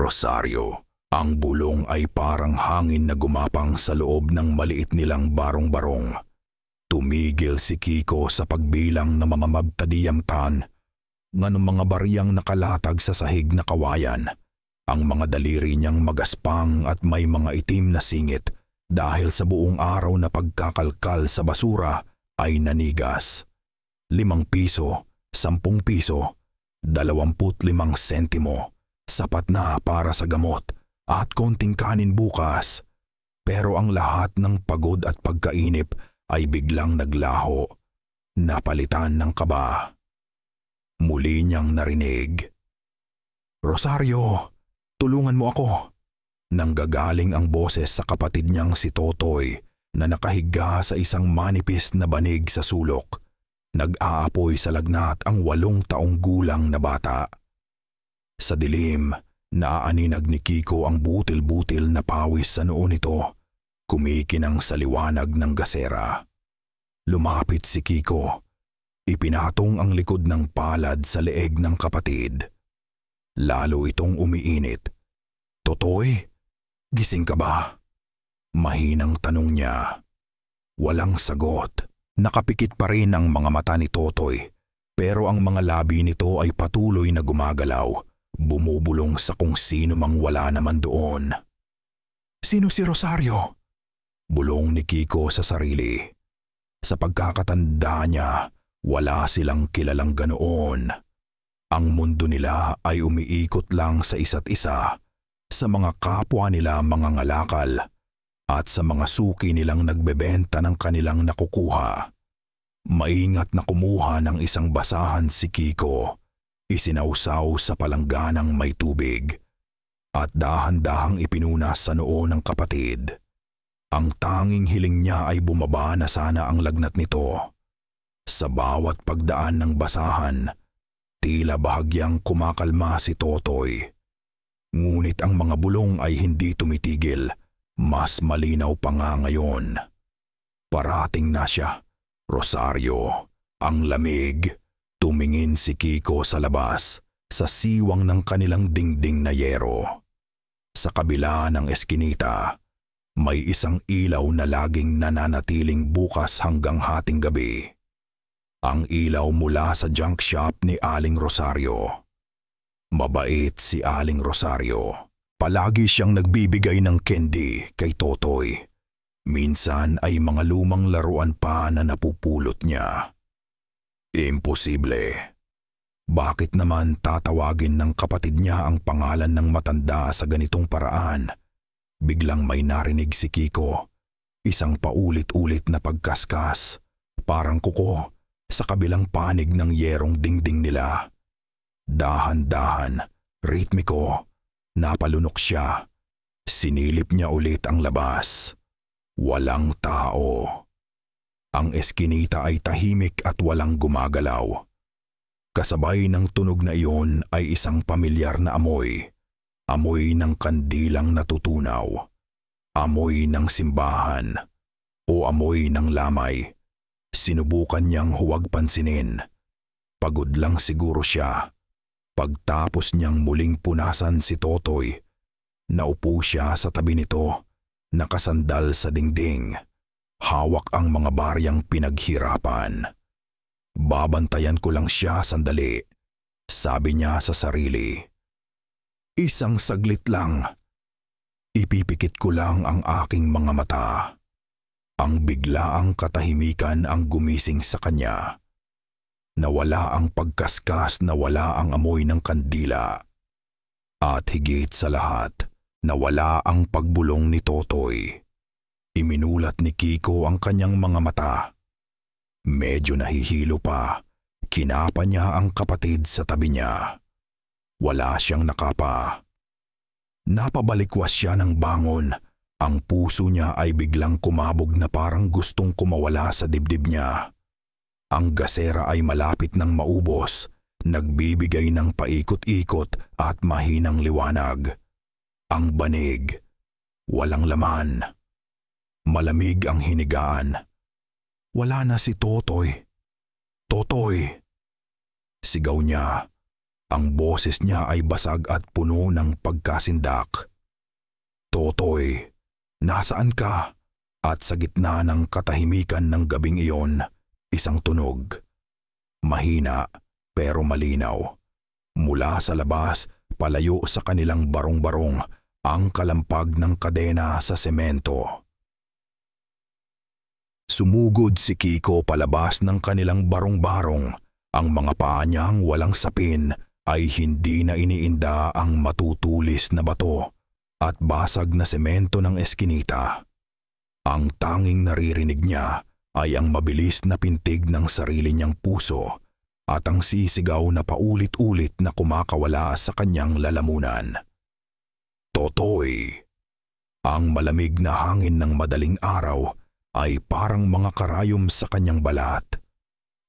Rosario, ang bulong ay parang hangin na gumapang sa loob ng maliit nilang barong-barong. Tumigil si Kiko sa pagbilang na mamamagtadiyamtan ng mga bariyang nakalatag sa sahig na kawayan. Ang mga daliri niyang magaspang at may mga itim na singit dahil sa buong araw na pagkakalkal sa basura ay nanigas. 5 piso, 10 piso, 25 sentimo, sapat na para sa gamot at konting kanin bukas. Pero ang lahat ng pagod at pagkainip ay biglang naglaho, napalitan ng kaba. Muli niyang narinig, "Rosario, tulungan mo ako." Nanggagaling ang boses sa kapatid niyang si Totoy na nakahiga sa isang manipis na banig sa sulok. Nag-aapoy sa lagnat ang 8 taong gulang na bata. Sa dilim, naaaninag ni Kiko ang butil-butil na pawis sa noo nito, kumikinang sa liwanag ng gasera. Lumapit si Kiko. Ipinatong ang likod ng palad sa leeg ng kapatid. Lalo itong umiinit. "Totoy, gising ka ba?" Mahinang tanong niya. Walang sagot. Nakapikit pa rin ang mga mata ni Totoy, pero ang mga labi nito ay patuloy na gumagalaw, bumubulong sa kung sino mang wala naman doon. "Sino si Rosario?" Bulong ni Kiko sa sarili. Sa pagkakatanda niya, wala silang kilalang ganoon. Ang mundo nila ay umiikot lang sa isa't isa, sa mga kapwa nila mga ngalakal, at sa mga suki nilang nagbebenta ng kanilang nakukuha. Maingat na kumuha ng isang basahan si Kiko, isinawsaw sa palangganang may tubig, at dahan-dahang ipinunas sa noo ng kapatid. Ang tanging hiling niya ay bumaba na sana ang lagnat nito. Sa bawat pagdaan ng basahan, tila bahagyang kumakalma si Totoy. Ngunit ang mga bulong ay hindi tumitigil, mas malinaw pa nga ngayon. Parating na siya, Rosario. Ang lamig. Tumingin si Kiko sa labas, sa siwang ng kanilang dingding na yero. Sa kabila ng eskinita, may isang ilaw na laging nananatiling bukas hanggang hating gabi. Ang ilaw mula sa junk shop ni Aling Rosario. Mabait si Aling Rosario. Palagi siyang nagbibigay ng candy kay Totoy. Minsan ay mga lumang laruan pa na napupulot niya. Imposible. Bakit naman tatawagin ng kapatid niya ang pangalan ng matanda sa ganitong paraan? Biglang may narinig si Kiko. Isang paulit-ulit na pagkaskas, parang kuko, sa kabilang panig ng yerong dingding nila. Dahan-dahan, ritmiko, napalunok siya. Sinilip niya ulit ang labas. Walang tao. Ang eskinita ay tahimik at walang gumagalaw. Kasabay ng tunog na iyon ay isang pamilyar na amoy. Amoy ng kandilang natutunaw. Amoy ng simbahan. O amoy ng lamay. Sinubukan niyang huwag pansinin. Pagod lang siguro siya. Pagtapos niyang muling punasan si Totoy, naupo siya sa tabi nito, nakasandal sa dingding. Hawak ang mga baryang pinaghirapan. Babantayan ko lang siya sandali, sabi niya sa sarili. Isang saglit lang. Ipipikit ko lang ang aking mga mata. Ang biglaang katahimikan ang gumising sa kanya. Nawala ang pagkaskas, nawala ang amoy ng kandila. At higit sa lahat, nawala ang pagbulong ni Totoy. Iminulat ni Kiko ang kanyang mga mata. Medyo nahihilo pa, kinapa niya ang kapatid sa tabi niya. Wala siyang nakapa. Napabalikwas siya ng bangon. Ang puso niya ay biglang kumabog na parang gustong kumawala sa dibdib niya. Ang gasera ay malapit ng maubos, nagbibigay ng paikot-ikot at mahinang liwanag. Ang banig, walang laman. Malamig ang hinigaan. Wala na si Totoy. Totoy! Sigaw niya. Ang boses niya ay basag at puno ng pagkasindak. "Totoy, nasaan ka?" At sa gitna ng katahimikan ng gabing iyon, isang tunog. Mahina pero malinaw. Mula sa labas, palayo sa kanilang barong-barong, ang kalampag ng kadena sa semento. Sumugod si Kiko palabas ng kanilang barong-barong. Ang mga paa niyang walang sapin ay hindi na iniinda ang matutulis na bato at basag na semento ng eskinita. Ang tanging naririnig niya ay ang mabilis na pintig ng sarili niyang puso at ang sisigaw na paulit-ulit na kumakawala sa kanyang lalamunan. "Totoy!" Ang malamig na hangin ng madaling araw ay parang mga karayom sa kanyang balat.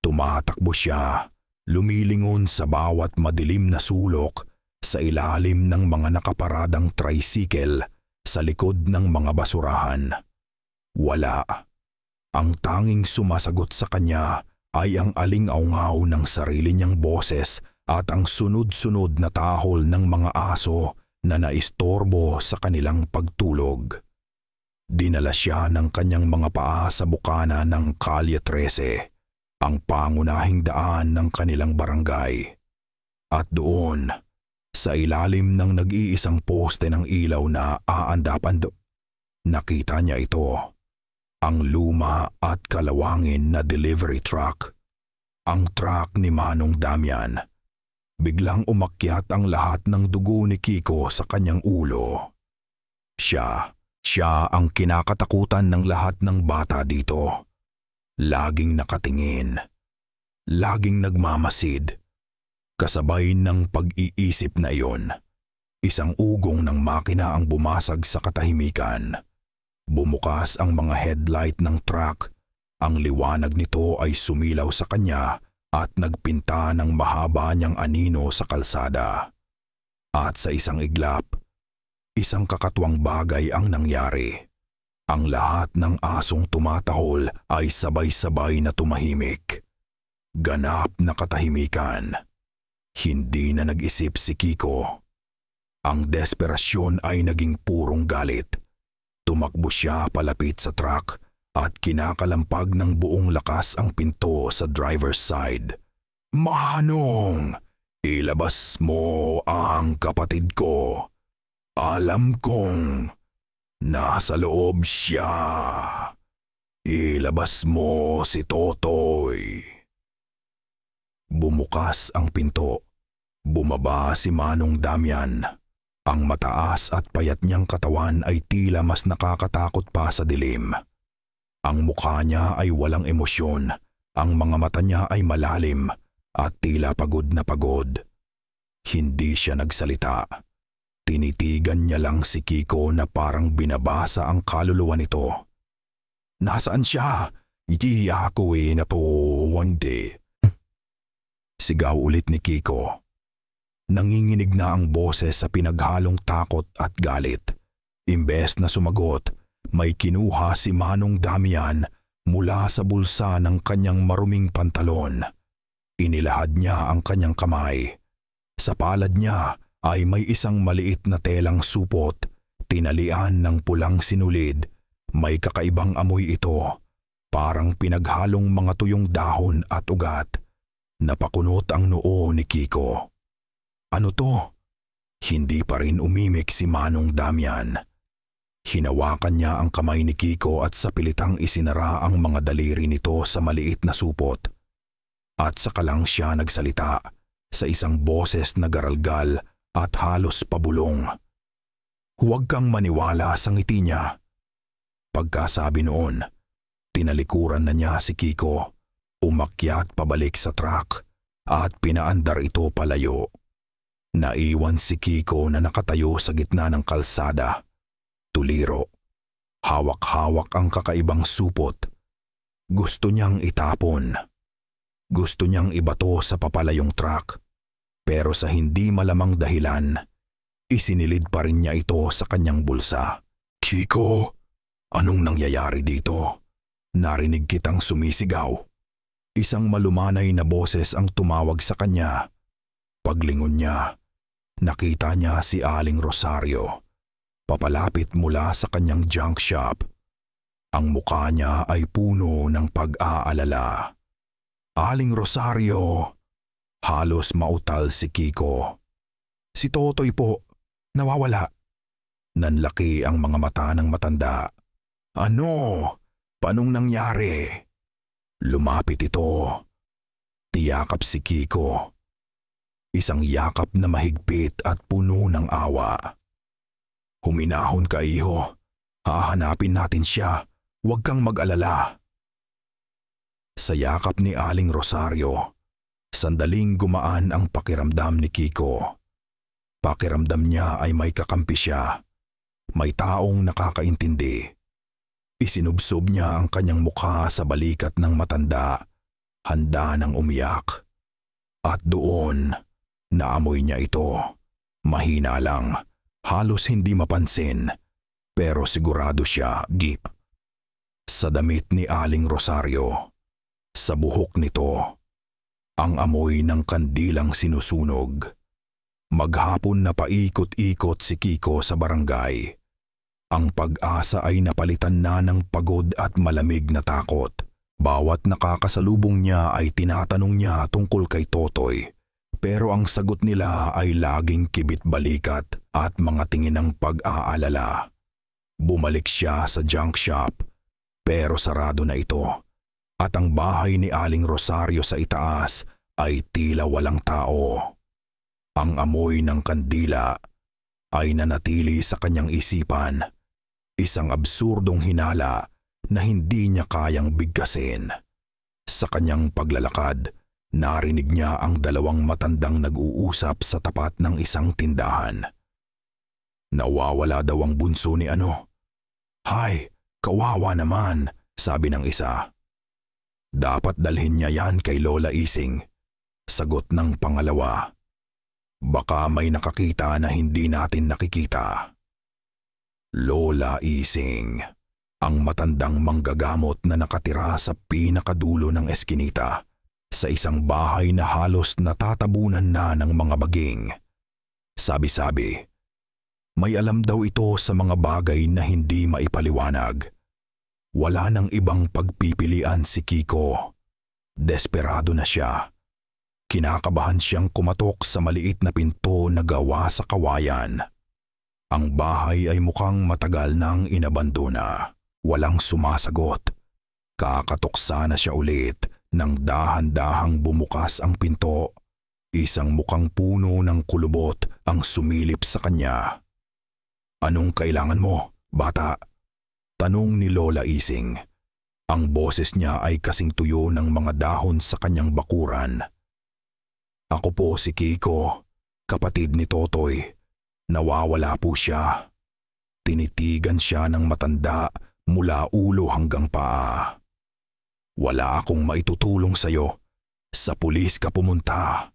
Tumatakbo siya, lumilingon sa bawat madilim na sulok sa ilalim ng mga nakaparadang tricycle sa likod ng mga basurahan. Wala. Ang tanging sumasagot sa kanya ay ang aling-aungaw ng sarili niyang boses at ang sunod-sunod na tahol ng mga aso na naistorbo sa kanilang pagtulog. Dinala siya ng kanyang mga paa sa bukana ng Kalye 13, ang pangunahing daan ng kanilang barangay. At doon, sa ilalim ng nag-iisang poste ng ilaw na aandapan, nakita niya ito. Ang luma at kalawangin na delivery truck. Ang truck ni Manong Damian. Biglang umakyat ang lahat ng dugo ni Kiko sa kanyang ulo. Siya ang kinakatakutan ng lahat ng bata dito. Laging nakatingin. Laging nagmamasid. Kasabay ng pag-iisip na iyon, isang ugong ng makina ang bumasag sa katahimikan. Bumukas ang mga headlight ng truck. Ang liwanag nito ay sumilaw sa kanya at nagpinta ng mahaba niyang anino sa kalsada. At sa isang iglap, isang kakatuwang bagay ang nangyari. Ang lahat ng asong tumatahol ay sabay-sabay na tumahimik. Ganap na katahimikan. Hindi na nag-isip si Kiko. Ang desperasyon ay naging purong galit. Tumakbo siya palapit sa truck at kinakalampag ng buong lakas ang pinto sa driver's side. "Manong, ilabas mo ang kapatid ko. Alam kong nasa loob siya. Ilabas mo si Totoy." Bumukas ang pinto. Bumaba si Manong Damian. Ang mataas at payat niyang katawan ay tila mas nakakatakot pa sa dilim. Ang mukha niya ay walang emosyon, ang mga mata niya ay malalim at tila pagod na pagod. Hindi siya nagsalita. Tinitigan niya lang si Kiko na parang binabasa ang kaluluwa nito. "Nasaan siya? Hindi ako na to one day." Sigaw ulit ni Kiko. Nanginginig na ang boses sa pinaghalong takot at galit. Imbes na sumagot, may kinuha si Manong Damian mula sa bulsa ng kanyang maruming pantalon. Inilahad niya ang kanyang kamay. Sa palad niya ay may isang maliit na telang supot, tinalian ng pulang sinulid. May kakaibang amoy ito, parang pinaghalong mga tuyong dahon at ugat. Napakunot ang noo ni Kiko. "Ano to?" Hindi pa rin umimik si Manong Damian. Hinawakan niya ang kamay ni Kiko at sa pilitang isinara ang mga daliri nito sa maliit na supot. At saka lang siya nagsalita sa isang boses na garalgal at halos pabulong. "Huwag kang maniwala sa ngiti niya." Pagkasabi noon, tinalikuran na niya si Kiko, umakyat pabalik sa truck at pinaandar ito palayo. Naiwan si Kiko na nakatayo sa gitna ng kalsada. Tuliro. Hawak-hawak ang kakaibang supot. Gusto niyang itapon. Gusto niyang ibato sa papalayong truck. Pero sa hindi malamang dahilan, isinilid pa rin niya ito sa kanyang bulsa. "Kiko, anong nangyayari dito? Narinig kitang sumisigaw." Isang malumanay na boses ang tumawag sa kanya. Paglingon niya, nakita niya si Aling Rosario, papalapit mula sa kanyang junk shop. Ang mukha niya ay puno ng pag-aalala. "Aling Rosario," halos mautal si Kiko. "Si Totoy po, nawawala." Nanlaki ang mga mata ng matanda. "Ano? Paanong nangyari?" Lumapit ito. Tiyakap si Kiko. Isang yakap na mahigpit at puno ng awa. "Huminahon ka, iho. Hahanapin natin siya. Huwag kang mag-alala." Sa yakap ni Aling Rosario, sandaling gumaan ang pakiramdam ni Kiko. Pakiramdam niya ay may kakampi siya. May taong nakakaintindi. Isinubsob niya ang kanyang mukha sa balikat ng matanda, handa ng umiyak. At doon, naamoy niya ito. Mahina lang, halos hindi mapansin, pero sigurado siya, Gip. Sa damit ni Aling Rosario, sa buhok nito, ang amoy ng kandilang sinusunog. Maghapon na paikot-ikot si Kiko sa barangay. Ang pag-asa ay napalitan na ng pagod at malamig na takot. Bawat nakakasalubong niya ay tinatanong niya tungkol kay Totoy. Pero ang sagot nila ay laging kibit-balikat at mga tingin ng pag-aalala. Bumalik siya sa junk shop, pero sarado na ito. At ang bahay ni Aling Rosario sa itaas ay tila walang tao. Ang amoy ng kandila ay nanatili sa kanyang isipan. Isang absurdong hinala na hindi niya kayang bigkasin. Sa kanyang paglalakad, narinig niya ang dalawang matandang nag-uusap sa tapat ng isang tindahan. Nawawala daw ang bunso ni ano. "Hay, kawawa naman," sabi ng isa. "Dapat dalhin niya yan kay Lola Ising," sagot ng pangalawa. "Baka may nakakita na hindi natin nakikita." Lola Ising, ang matandang manggagamot na nakatira sa pinakadulo ng eskinita, sa isang bahay na halos natatabunan na ng mga baging. Sabi-sabi, may alam daw ito sa mga bagay na hindi maipaliwanag. Wala nang ibang pagpipilian si Kiko. Desperado na siya. Kinakabahan siyang kumatok sa maliit na pinto na gawa sa kawayan. Ang bahay ay mukhang matagal nang inabandona. Walang sumasagot. Kakatoksa na siya ulit nang dahan-dahang bumukas ang pinto. Isang mukhang puno ng kulubot ang sumilip sa kanya. "Anong kailangan mo, bata?" tanong ni Lola Ising. Ang boses niya ay kasing tuyo ng mga dahon sa kanyang bakuran. "Ako po si Kiko, kapatid ni Totoy. Nawawala po siya." Tinitigan siya ng matanda mula ulo hanggang paa. "Wala akong maitutulong sa'yo. Sa pulis ka pumunta."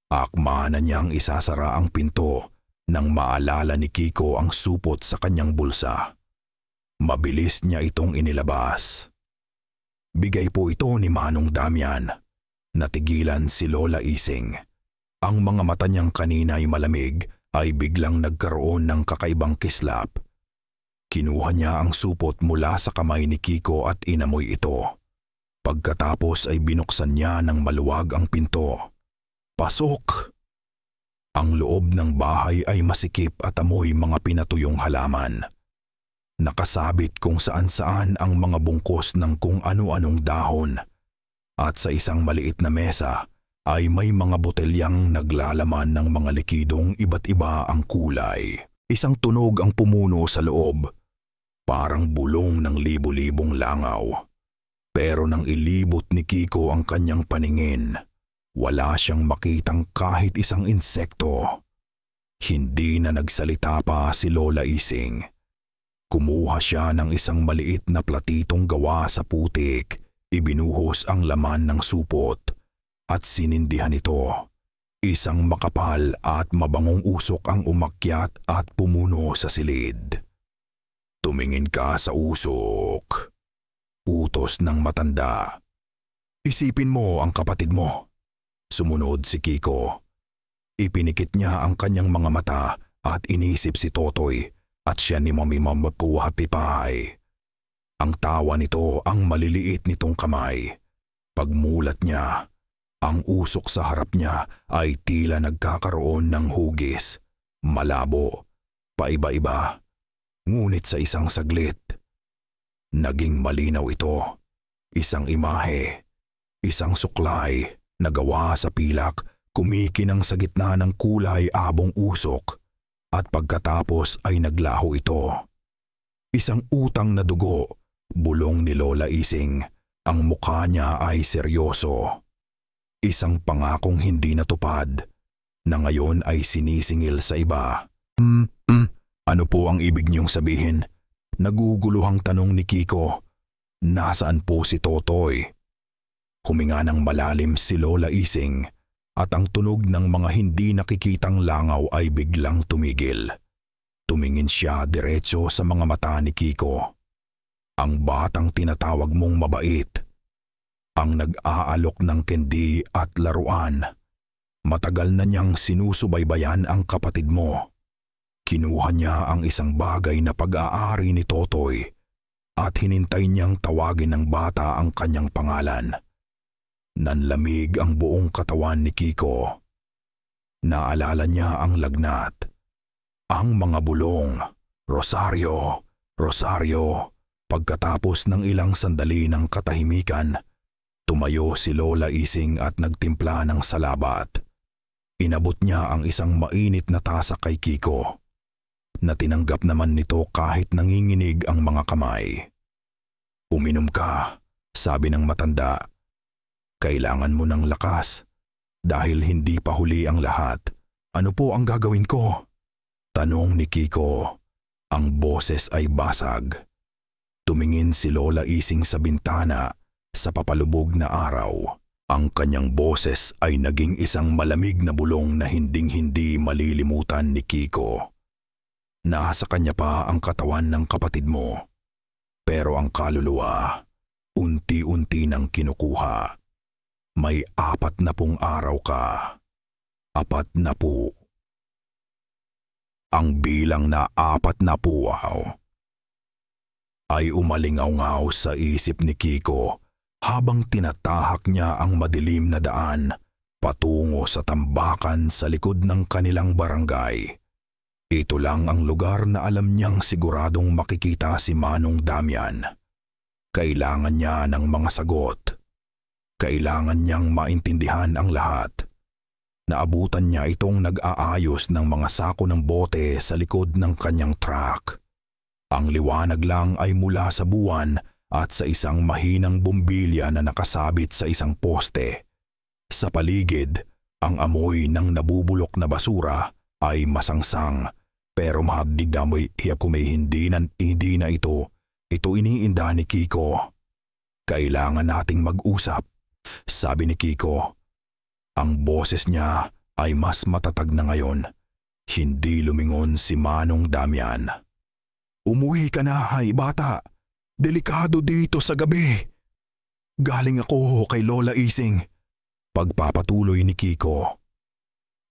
Akma na niyang isasara ang pinto nang maalala ni Kiko ang supot sa kanyang bulsa. Mabilis niya itong inilabas. "Bigay po ito ni Manong Damian." Natigilan si Lola Ising. Ang mga mata niyang kanina ay malamig ay biglang nagkaroon ng kakaibang kislap. Kinuha niya ang supot mula sa kamay ni Kiko at inamoy ito. Pagkatapos ay binuksan niya ng maluwag ang pinto. Pasok! Ang loob ng bahay ay masikip at amoy mga pinatuyong halaman. Nakasabit kung saan-saan ang mga bungkos ng kung ano-anong dahon. At sa isang maliit na mesa ay may mga botelyang naglalaman ng mga likidong iba't iba ang kulay. Isang tunog ang pumuno sa loob, parang bulong ng libo-libong langaw. Pero nang ilibot ni Kiko ang kanyang paningin, wala siyang makitang kahit isang insekto. Hindi na nagsalita pa si Lola Ising. Kumuha siya ng isang maliit na platitong gawa sa putik, ibinuhos ang laman ng supot, at sinindihan ito. Isang makapal at mabangong usok ang umakyat at pumuno sa silid. "Tumingin ka sa usok," utos ng matanda. "Isipin mo ang kapatid mo." Sumunod si Kiko. Ipinikit niya ang kanyang mga mata at inisip si Totoy at siya ni Mami Mamapupay. Ang tawa nito ang maliliit nitong kamay. Pagmulat niya, ang usok sa harap niya ay tila nagkakaroon ng hugis. Malabo, paiba-iba. Ngunit sa isang saglit, naging malinaw ito. Isang imahe, isang suklay na gawa sa pilak, kumikinang sa gitna ng kulay abong usok at pagkatapos ay naglaho ito. Isang utang na dugo, bulong ni Lola Ising. Ang mukha niya ay seryoso. Isang pangakong hindi natupad na ngayon ay sinisingil sa iba. Ano po ang ibig niyong sabihin? Naguguluhang tanong ni Kiko. Nasaan po si Totoy? Huminga ng malalim si Lola Ising at ang tunog ng mga hindi nakikitang langaw ay biglang tumigil. Tumingin siya diretso sa mga mata ni Kiko. Ang batang tinatawag mong mabait, ang nag-aalok ng kendi at laruan. Matagal na niyang sinusubaybayan ang kapatid mo. Kinuha niya ang isang bagay na pag-aari ni Totoy at hinintay niyang tawagin ng bata ang kanyang pangalan. Nanlamig ang buong katawan ni Kiko. Naalala niya ang lagnat, ang mga bulong, Rosario, Rosario. Pagkatapos ng ilang sandali ng katahimikan, tumayo si Lola Ising at nagtimpla ng salabat. Inabot niya ang isang mainit na tasa kay Kiko, na tinanggap naman nito kahit nanginginig ang mga kamay. Uminom ka, sabi ng matanda. Kailangan mo ng lakas, dahil hindi pa huli ang lahat. Ano po ang gagawin ko? Tanong ni Kiko. Ang boses ay basag. Tumingin si Lola Ising sa bintana sa papalubog na araw. Ang kanyang boses ay naging isang malamig na bulong na hinding-hindi malilimutan ni Kiko. Nasa kanya pa ang katawan ng kapatid mo, pero ang kaluluwa, unti-unti nang kinukuha. May 40 araw ka. 40. Ang bilang na 40 ay umalingaw-ngaw sa isip ni Kiko habang tinatahak niya ang madilim na daan patungo sa tambakan sa likod ng kanilang barangay. Ito lang ang lugar na alam niyang siguradong makikita si Manong Damian. Kailangan niya ng mga sagot. Kailangan niyang maintindihan ang lahat. Naabutan niya itong nag-aayos ng mga sako ng bote sa likod ng kanyang truck. Ang liwanag lang ay mula sa buwan at sa isang mahinang bombilya na nakasabit sa isang poste. Sa paligid, ang amoy ng nabubulok na basura ay masangsang, pero mahagdig na amoy hiyakumay hindi na ito iniinda ni Kiko. Kailangan nating mag-usap, sabi ni Kiko. Ang boses niya ay mas matatag na ngayon. Hindi lumingon si Manong Damian. Umuwi ka na, hay bata. Delikado dito sa gabi. Galing ako kay Lola Ising. Pagpapatuloy ni Kiko.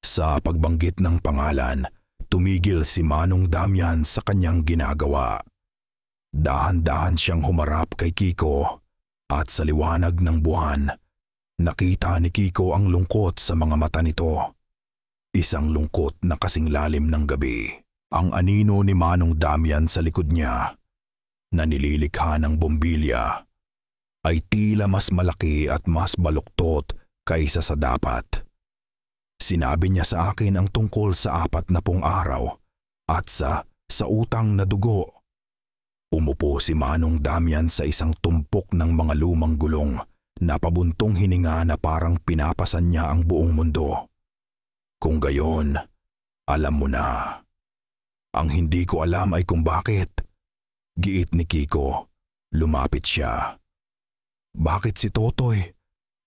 Sa pagbanggit ng pangalan, tumigil si Manong Damian sa kanyang ginagawa. Dahan-dahan siyang humarap kay Kiko at sa liwanag ng buwan, nakita ni Kiko ang lungkot sa mga mata nito. Isang lungkot na kasing lalim ng gabi. Ang anino ni Manong Damian sa likod niya, na nililikha ng bombilya, ay tila mas malaki at mas baluktot kaysa sa dapat. Sinabi niya sa akin ang tungkol sa 40 araw at sa utang na dugo. Umupo si Manong Damian sa isang tumpok ng mga lumang gulong na pabuntong hininga na parang pinapasan niya ang buong mundo. Kung gayon, alam mo na. Ang hindi ko alam ay kung bakit. Giit ni Kiko. Lumapit siya. Bakit si Totoy?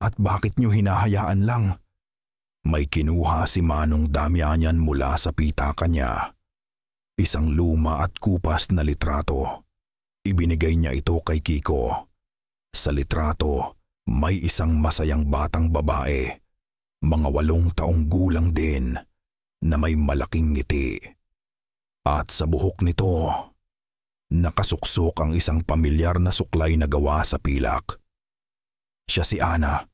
At bakit niyo hinahayaan lang? May kinuha si Manong Damian mula sa pitaka niya. Isang luma at kupas na litrato. Ibinigay niya ito kay Kiko. Sa litrato, may isang masayang batang babae. Mga 8 taong gulang din na may malaking ngiti. At sa buhok nito, nakasuksok ang isang pamilyar na suklay na gawa sa pilak. Siya si Ana,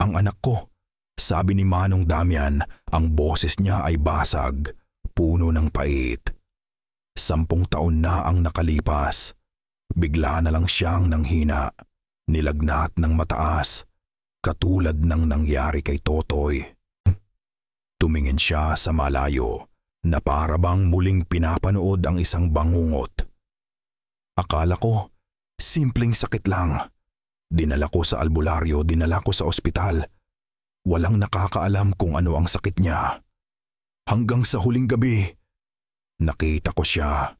ang anak ko. Sabi ni Manong Damian, ang boses niya ay basag, puno ng pait. 10 taon na ang nakalipas. Bigla na lang siyang nanghina, nilagnat ng mataas, katulad ng nangyari kay Totoy. Tumingin siya sa malayo, na para bang muling pinapanood ang isang bangungot. Akala ko, simpleng sakit lang. Dinala ko sa albularyo, dinala ko sa ospital. Walang nakakaalam kung ano ang sakit niya. Hanggang sa huling gabi, nakita ko siya.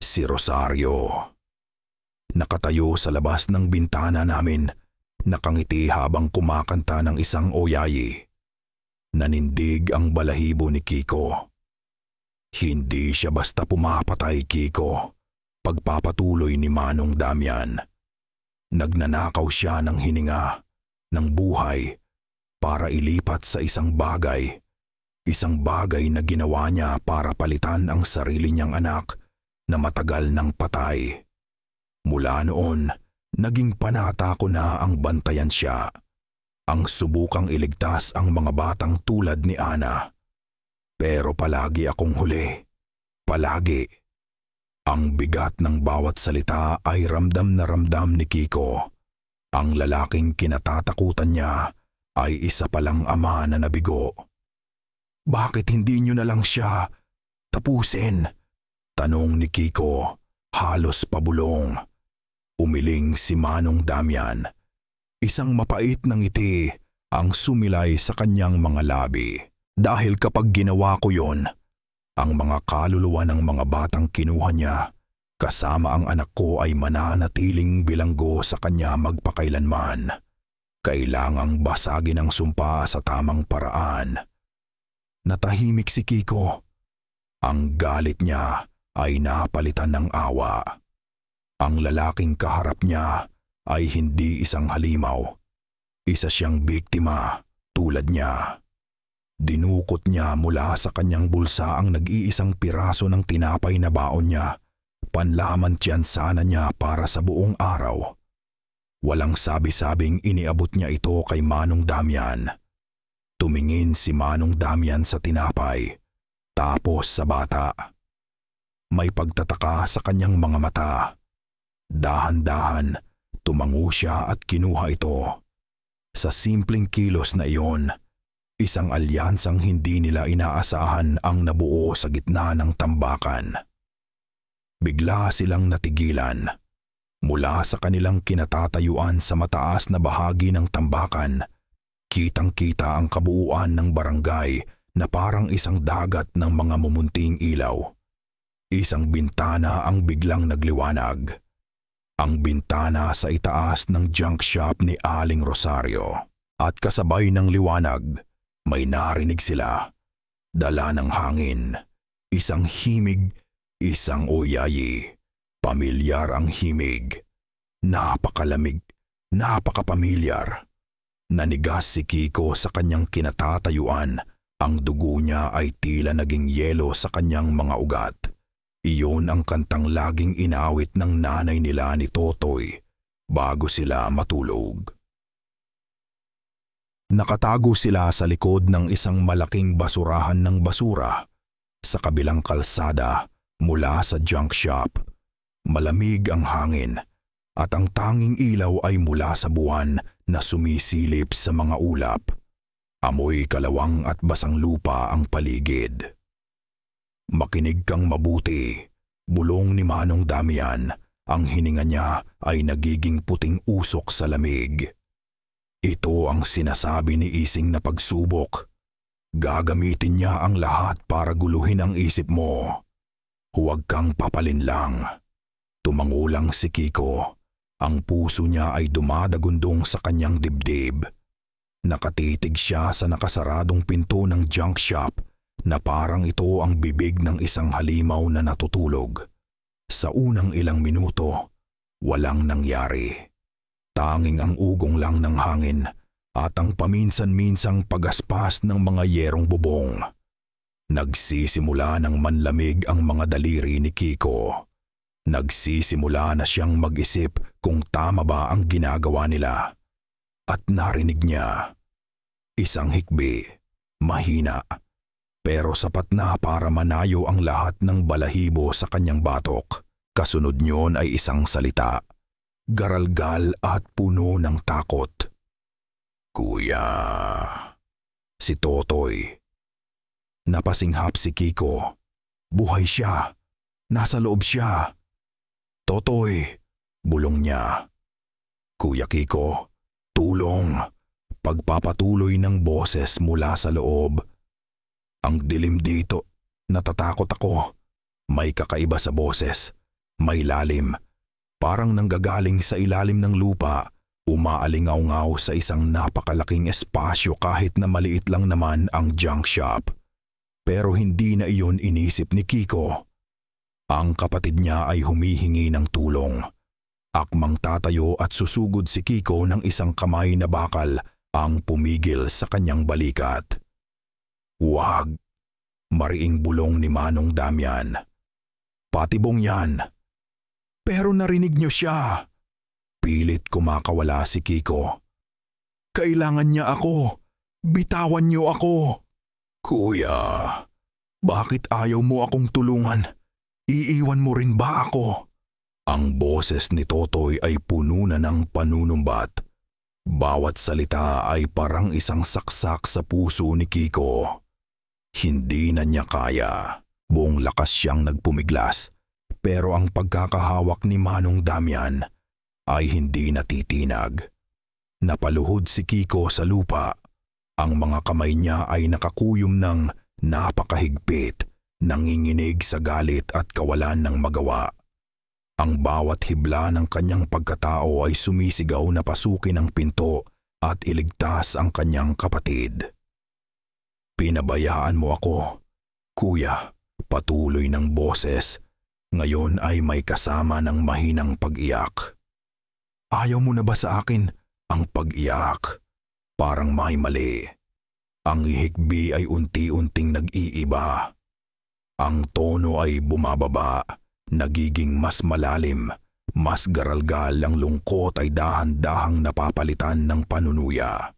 Si Rosario. Nakatayo sa labas ng bintana namin, nakangiti habang kumakanta ng isang oyayi. Nanindig ang balahibo ni Kiko. Hindi siya basta pumapatay, Kiko. Pagpapatuloy ni Manong Damian. Nagnanakaw siya ng hininga, ng buhay, para ilipat sa isang bagay. Isang bagay na ginawa niya para palitan ang sarili niyang anak na matagal nang patay. Mula noon, naging panata ko na ang bantayan siya. Ang subukang iligtas ang mga batang tulad ni Ana. Pero palagi akong huli. Palagi. Ang bigat ng bawat salita ay ramdam na ramdam ni Kiko. Ang lalaking kinatatakutan niya ay isa palang ama na nabigo. Bakit hindi niyo na lang siya tapusin? Tanong ni Kiko, halos pabulong. Umiling si Manong Damian. Isang mapait na ngiti ang sumilay sa kanyang mga labi. Dahil kapag ginawa ko yon, ang mga kaluluwa ng mga batang kinuha niya, kasama ang anak ko ay mananatiling bilanggo sa kanya magpakailanman. Kailangang basagin ang sumpa sa tamang paraan. Natahimik si Kiko. Ang galit niya ay napalitan ng awa. Ang lalaking kaharap niya ay hindi isang halimaw. Isa siyang biktima tulad niya. Dinukot niya mula sa kanyang bulsa ang nag-iisang piraso ng tinapay na baon niya. Panlaman tiyansana niya para sa buong araw. Walang sabi-sabing iniabot niya ito kay Manong Damian. Tumingin si Manong Damian sa tinapay, tapos sa bata. May pagtataka sa kanyang mga mata. Dahan-dahan, tumango siya at kinuha ito. Sa simpleng kilos na iyon, isang alyansang hindi nila inaasahan ang nabuo sa gitna ng tambakan. Bigla silang natigilan. Mula sa kanilang kinatatayuan sa mataas na bahagi ng tambakan, kitang-kita ang kabuuan ng barangay na parang isang dagat ng mga mumunting ilaw. Isang bintana ang biglang nagliwanag. Ang bintana sa itaas ng junk shop ni Aling Rosario. At kasabay ng liwanag, may narinig sila. Dala ng hangin. Isang himig, isang oyayi. Pamilyar ang himig. Napakalamig, napakapamilyar. Nanigas si Kiko sa kanyang kinatatayuan. Ang dugo niya ay tila naging yelo sa kanyang mga ugat. Iyon ang kantang laging inaawit ng nanay nila ni Totoy bago sila matulog. Nakatago sila sa likod ng isang malaking basurahan ng basura sa kabilang kalsada mula sa junk shop. Malamig ang hangin at ang tanging ilaw ay mula sa buwan na sumisilip sa mga ulap. Amoy kalawang at basang lupa ang paligid. Makinig kang mabuti, bulong ni Manong Damian. Ang hininga niya ay nagiging puting usok sa lamig. Ito ang sinasabi ni Ising na pagsubok. Gagamitin niya ang lahat para guluhin ang isip mo. Huwag kang papalinlang. Tumango lang si Kiko. Ang puso niya ay dumadagundong sa kanyang dibdib. Nakatitig siya sa nakasaradong pinto ng junk shop na parang ito ang bibig ng isang halimaw na natutulog. Sa unang ilang minuto, walang nangyari. Tanging ang ugong lang ng hangin at ang paminsan-minsang pagaspas ng mga yerong bubong. Nagsisimula ng manlamig ang mga daliri ni Kiko. Nagsisimula na siyang mag-isip kung tama ba ang ginagawa nila. At narinig niya. Isang hikbi, mahina, pero sapat na para manayo ang lahat ng balahibo sa kanyang batok. Kasunod niyon ay isang salita, garalgal at puno ng takot. Kuya. Si Totoy. Napasinghap si Kiko. Buhay siya. Nasa loob siya. Totoy, bulong niya. Kuya Kiko, tulong. Pagpapatuloy ng boses mula sa loob. Ang dilim dito, natatakot ako. May kakaiba sa boses, may lalim. Parang nanggagaling sa ilalim ng lupa, umaalingaw-ngaw sa isang napakalaking espasyo kahit na maliit lang naman ang junk shop. Pero hindi na iyon inisip ni Kiko. Ang kapatid niya ay humihingi ng tulong. Akmang tatayo at susugod si Kiko ng isang kamay na bakal ang pumigil sa kanyang balikat. Huwag, mariing bulong ni Manong Damian. Patibong yan. Pero narinig niyo siya. Pilit kumakawala si Kiko. Kailangan niya ako. Bitawan niyo ako. Kuya, bakit ayaw mo akong tulungan? Iiwan mo rin ba ako? Ang boses ni Totoy ay puno na ng panunumbat. Bawat salita ay parang isang saksak sa puso ni Kiko. Hindi na niya kaya. Buong lakas siyang nagpumiglas. Pero ang pagkakahawak ni Manong Damian ay hindi natitinag. Napaluhod si Kiko sa lupa. Ang mga kamay niya ay nakakuyom ng napakahigpit, nanginginig sa galit at kawalan ng magawa. Ang bawat hibla ng kanyang pagkatao ay sumisigaw na pasukin ang pinto at iligtas ang kanyang kapatid. Pinabayaan mo ako, kuya, patuloy ng boses. Ngayon ay may kasama ng mahinang pag-iyak. Ayaw mo na ba sa akin ang pag-iyak? Parang may mali. Ang hikbi ay unti-unting nag-iiba. Ang tono ay bumababa. Nagiging mas malalim, mas garalgal. Ang lungkot ay dahan-dahang napapalitan ng panunuya.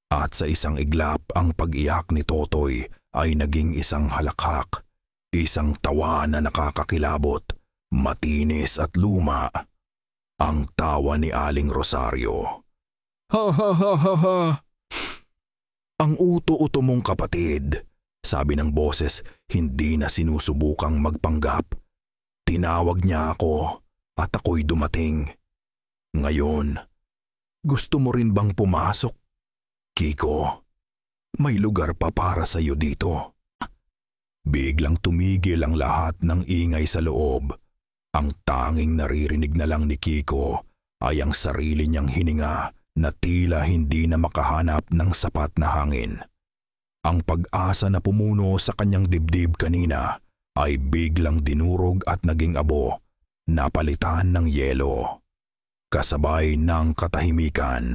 At sa isang iglap ang pag-iyak ni Totoy ay naging isang halakhak, isang tawa na nakakakilabot, matinis at luma. Ang tawa ni Aling Rosario. Ha ha ha ha ha! Ang uto-uto mong kapatid, sabi ng boses, hindi na sinusubukang magpanggap. Tinawag niya ako at ako'y dumating. Ngayon, gusto mo rin bang pumasok? Kiko, may lugar pa para sa iyo dito. Biglang tumigil ang lahat ng ingay sa loob. Ang tanging naririnig na lang ni Kiko ay ang sarili niyang hininga na tila hindi na makahanap ng sapat na hangin. Ang pag-asa na pumuno sa kanyang dibdib kanina ay biglang dinurog at naging abo, napalitan ng yelo. Kasabay ng katahimikan,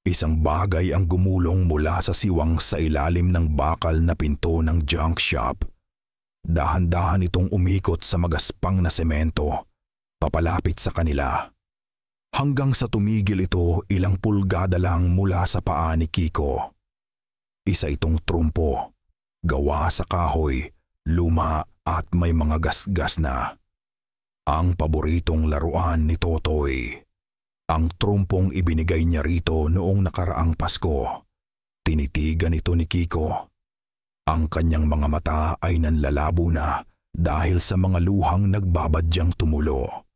isang bagay ang gumulong mula sa siwang sa ilalim ng bakal na pinto ng junk shop. Dahan-dahan itong umikot sa magaspang na semento, papalapit sa kanila. Hanggang sa tumigil ito ilang pulgada lang mula sa paa ni Kiko. Isa itong trumpo, gawa sa kahoy, luma at may mga gasgas na. Ang paboritong laruan ni Totoy. Ang trumpong ibinigay niya rito noong nakaraang Pasko. Tinitigan ito ni Kiko. Ang kanyang mga mata ay nanlalabo na dahil sa mga luhang nagbabadyang tumulo.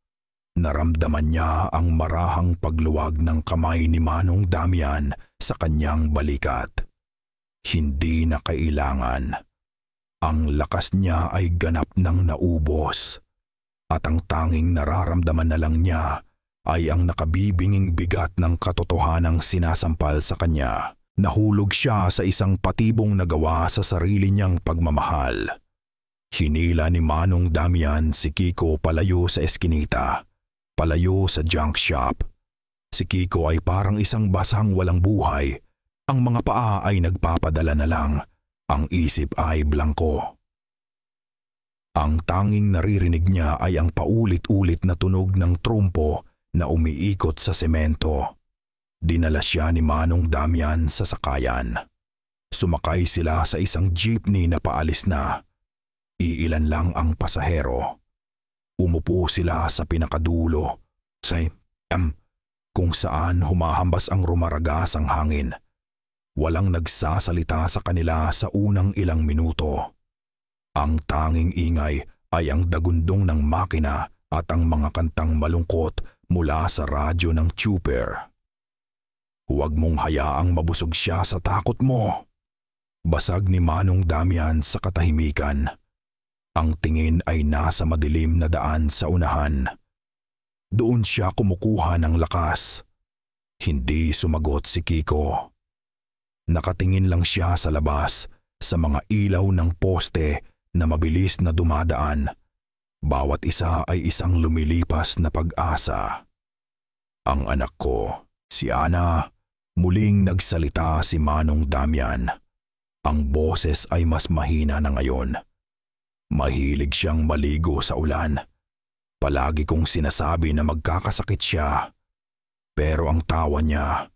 Naramdaman niya ang marahang pagluwag ng kamay ni Manong Damian sa kanyang balikat. Hindi na kailangan. Ang lakas niya ay ganap ng naubos. At ang tanging nararamdaman na lang niya ay ang nakabibinging bigat ng katotohanang sinasampal sa kanya. Nahulog siya sa isang patibong nagawa sa sarili niyang pagmamahal. Hinila ni Manong Damian si Kiko palayo sa eskinita, palayo sa junk shop. Si Kiko ay parang isang basang walang buhay. Ang mga paa ay nagpapadala na lang. Ang isip ay blangko. Ang tanging naririnig niya ay ang paulit-ulit na tunog ng trumpo na umiikot sa semento. Dinala siya ni Manong Damian sa sakayan. Sumakay sila sa isang jeepney na paalis na. Iilan lang ang pasahero. Umupo sila sa pinakadulo kung saan humahambas ang rumaragasang hangin. Walang nagsasalita sa kanila sa unang ilang minuto. Ang tanging ingay ay ang dagundong ng makina at ang mga kantang malungkot mula sa radyo ng trooper. Huwag mong hayaang mabusog siya sa takot mo. Basag ni Manong Damian sa katahimikan. Ang tingin ay nasa madilim na daan sa unahan. Doon siya kumukuha ng lakas. Hindi sumagot si Kiko. Nakatingin lang siya sa labas sa mga ilaw ng poste na mabilis na dumadaan. Bawat isa ay isang lumilipas na pag-asa. Ang anak ko, si Ana, muling nagsalita si Manong Damian. Ang boses ay mas mahina na ngayon. Mahilig siyang maligo sa ulan. Palagi kong sinasabi na magkakasakit siya. Pero ang tawa niya,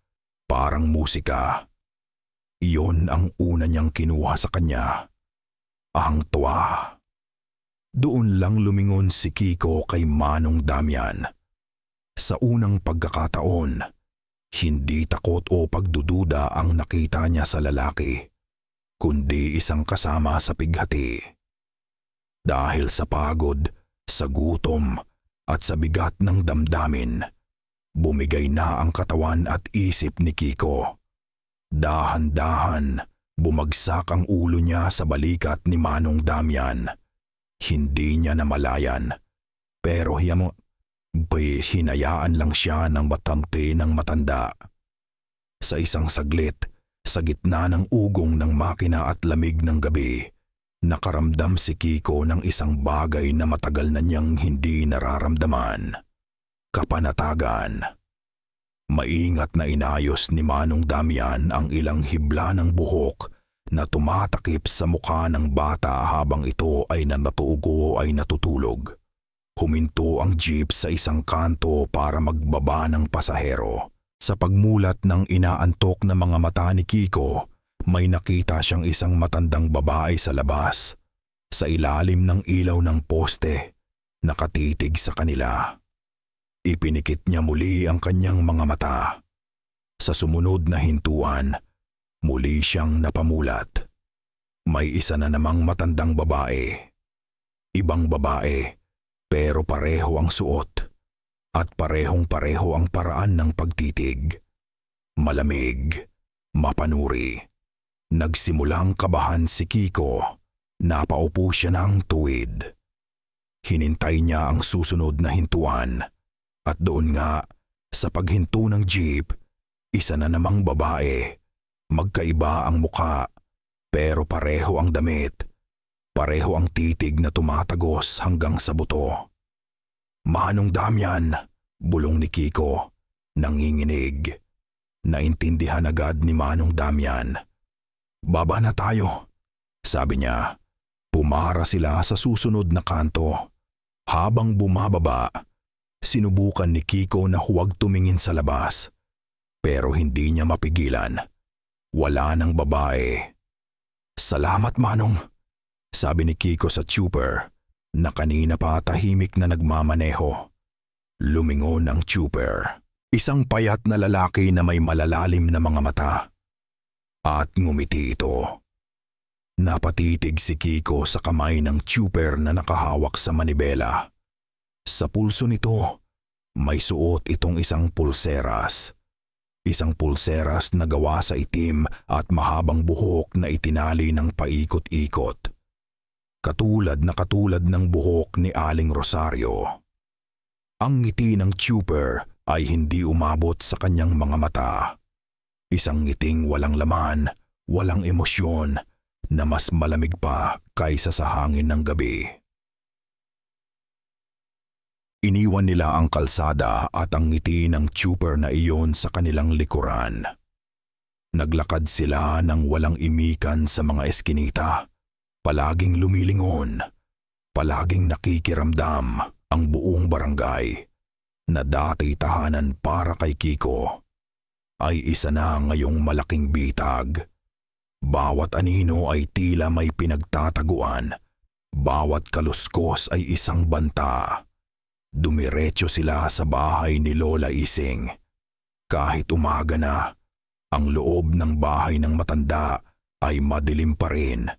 parang musika. Iyon ang una niyang kinuha sa kanya. Ang tuwa. Doon lang lumingon si Kiko kay Manong Damian. Sa unang pagkakataon, hindi takot o pagdududa ang nakita niya sa lalaki, kundi isang kasama sa pighati. Dahil sa pagod, sa gutom at sa bigat ng damdamin, bumigay na ang katawan at isip ni Kiko. Dahan-dahan, bumagsak ang ulo niya sa balikat ni Manong Damian. Hindi niya namalayan, pero hinayaan lang siya ng matampi ng matanda. Sa isang saglit, sa gitna ng ugong ng makina at lamig ng gabi, nakaramdam si Kiko ng isang bagay na matagal na niyang hindi nararamdaman. Kapanatagan. Maingat na inayos ni Manong Damian ang ilang hibla ng buhok na tumatakip sa mukha ng bata habang ito ay natutugo ay natutulog. Huminto ang jeep sa isang kanto para magbaba ng pasahero. Sa pagmulat ng inaantok na mga mata ni Kiko, may nakita siyang isang matandang babae sa labas, sa ilalim ng ilaw ng poste, nakatitig sa kanila. Ipinikit niya muli ang kanyang mga mata. Sa sumunod na hintuan, muli siyang napamulat. May isa na namang matandang babae. Ibang babae, pero pareho ang suot at parehong-pareho ang paraan ng pagtitig. Malamig, mapanuri. Nagsimulang kabahan si Kiko. Napaupo siya ng tuwid. Hinintay niya ang susunod na hintuan. At doon nga, sa paghinto ng jeep, isa na namang babae. Magkaiba ang muka, pero pareho ang damit. Pareho ang titig na tumatagos hanggang sa buto. Manong Damian, bulong ni Kiko, nanginginig. Naintindihan agad ni Manong Damian. Baba na tayo, sabi niya. Pumara sila sa susunod na kanto. Habang bumababa, sinubukan ni Kiko na huwag tumingin sa labas. Pero hindi niya mapigilan. Wala nang babae. Salamat, Manong, sabi ni Kiko sa trooper na kanina pa tahimik na nagmamaneho. Lumingon ang trooper. Isang payat na lalaki na may malalalim na mga mata. At ngumiti ito. Napatitig si Kiko sa kamay ng trooper na nakahawak sa manibela. Sa pulso nito, may suot itong isang pulseras. Isang pulseras na gawa sa itim at mahabang buhok na itinali ng paikot-ikot. Katulad ng buhok ni Aling Rosario. Ang ngiti ng trooper ay hindi umabot sa kanyang mga mata. Isang ngiting walang laman, walang emosyon, na mas malamig pa kaysa sa hangin ng gabi. Iniwan nila ang kalsada at ang ngiti ng trooper na iyon sa kanilang likuran. Naglakad sila ng walang imikan sa mga eskinita. Palaging lumilingon, palaging nakikiramdam ang buong barangay na dati tahanan para kay Kiko ay isa na ngayong malaking bitag. Bawat anino ay tila may pinagtataguan, bawat kaluskos ay isang banta. Dumiretso sila sa bahay ni Lola Ising. Kahit umaga na, ang loob ng bahay ng matanda ay madilim pa rin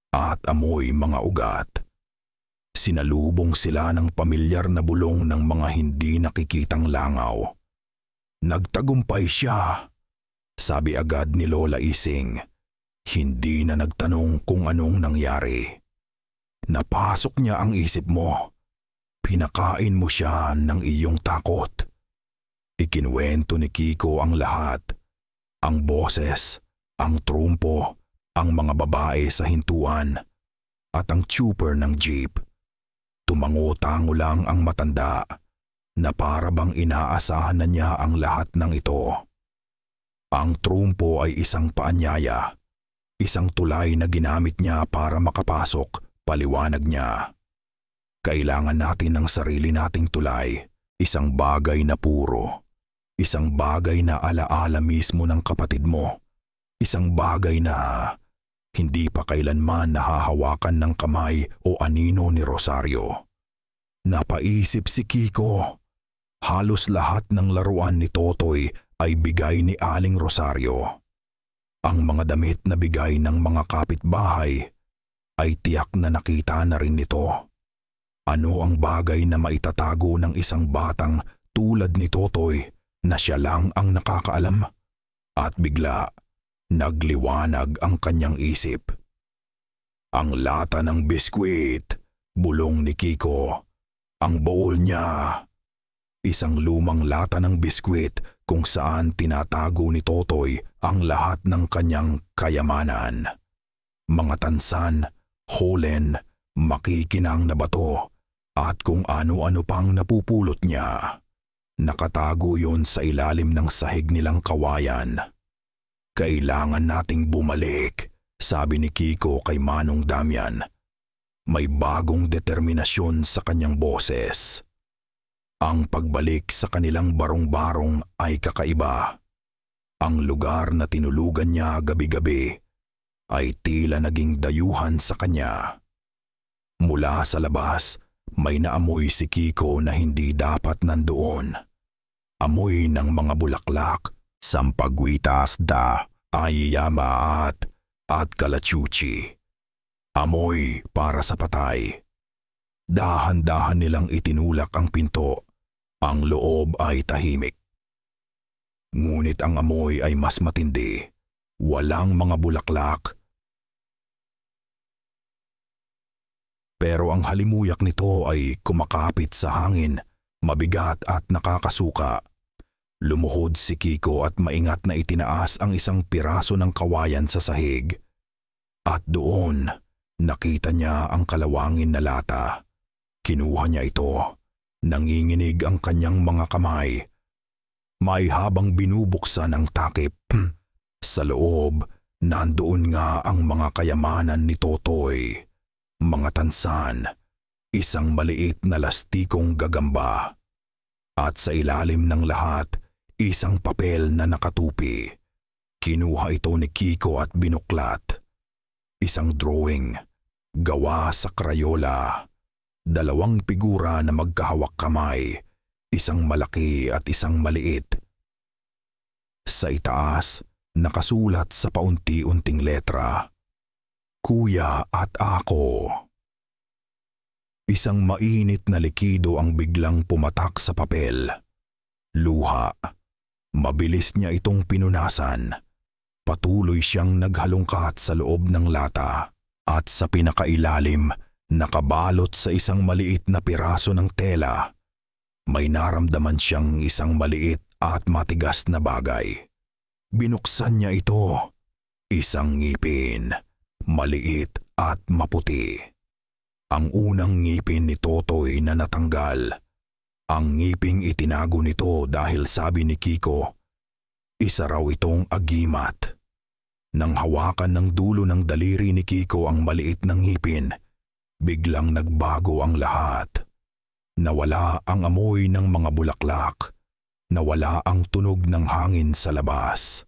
at amoy mga ugat. Sinalubong sila ng pamilyar na bulong ng mga hindi nakikitang langaw. Nagtagumpay siya, sabi agad ni Lola Ising. Hindi na nagtanong kung anong nangyari. Napasok niya ang isip mo. Pinakain mo siya ng iyong takot. Ikinuwento ni Kiko ang lahat. Ang boses, ang trumpo, ang mga babae sa hintuan, at ang tsuper ng jeep. Tumango-tango lang ang matanda na para bang inaasahan na niya ang lahat ng ito. Ang trumpo ay isang paanyaya, isang tulay na ginamit niya para makapasok, paliwanag niya. Kailangan natin ng sarili nating tulay, isang bagay na puro. Isang bagay na alaala mismo ng kapatid mo. Isang bagay na hindi pa kailanman nahahawakan ng kamay o anino ni Rosario. Napaisip si Kiko. Halos lahat ng laruan ni Totoy ay bigay ni Aling Rosario. Ang mga damit na bigay ng mga kapitbahay ay tiyak na nakita na rin nito. Ano ang bagay na maitatago ng isang batang tulad ni Totoy na siya lang ang nakakaalam? At bigla, nagliwanag ang kanyang isip. Ang lata ng biskwit, bulong ni Kiko. Ang bowl niya. Isang lumang lata ng biskwit kung saan tinatago ni Totoy ang lahat ng kanyang kayamanan. Mga tansan, holen, makikinang na bato, at kung ano-ano pang napupulot niya. Nakatago yon sa ilalim ng sahig nilang kawayan. Kailangan nating bumalik, sabi ni Kiko kay Manong Damian. May bagong determinasyon sa kanyang boses. Ang pagbalik sa kanilang barong-barong ay kakaiba. Ang lugar na tinulugan niya gabi-gabi ay tila naging dayuhan sa kanya. Mula sa labas, may naamoy si Kiko na hindi dapat nandoon. Amoy ng mga bulaklak, sampagwitas da, ayayama at kalachuchi. Amoy para sa patay. Dahan-dahan nilang itinulak ang pinto. Ang loob ay tahimik. Ngunit ang amoy ay mas matindi. Walang mga bulaklak. Pero ang halimuyak nito ay kumakapit sa hangin, mabigat at nakakasuka. Lumuhod si Kiko at maingat na itinaas ang isang piraso ng kawayan sa sahig. At doon, nakita niya ang kalawangin na lata. Kinuha niya ito. Nanginginig ang kanyang mga kamay. May habang binubuksan ang takip. Sa loob, nandoon nga ang mga kayamanan ni Totoy. Mga tansan, isang maliit na lastikong gagamba. At sa ilalim ng lahat, isang papel na nakatupi. Kinuha ito ni Kiko at binuklat. Isang drawing, gawa sa Crayola. 2 figura na magkahawak kamay, isang malaki at isang maliit. Sa itaas, nakasulat sa paunti-unting letra, Kuya at ako. Isang mainit na likido ang biglang pumatak sa papel. Luha. Mabilis niya itong pinunasan. Patuloy siyang naghalungkat sa loob ng lata at sa pinakailalim, nakabalot sa isang maliit na piraso ng tela. May naramdaman siyang isang maliit at matigas na bagay. Binuksan niya ito. Isang ngipin. Maliit at maputi. Ang unang ngipin ni Totoy na natanggal. Ang ngiping itinago nito dahil sabi ni Kiko, Isa raw itong agimat. Nang hawakan ng dulo ng daliri ni Kiko ang maliit ng ngipin, biglang nagbago ang lahat. Nawala ang amoy ng mga bulaklak. Nawala ang tunog ng hangin sa labas.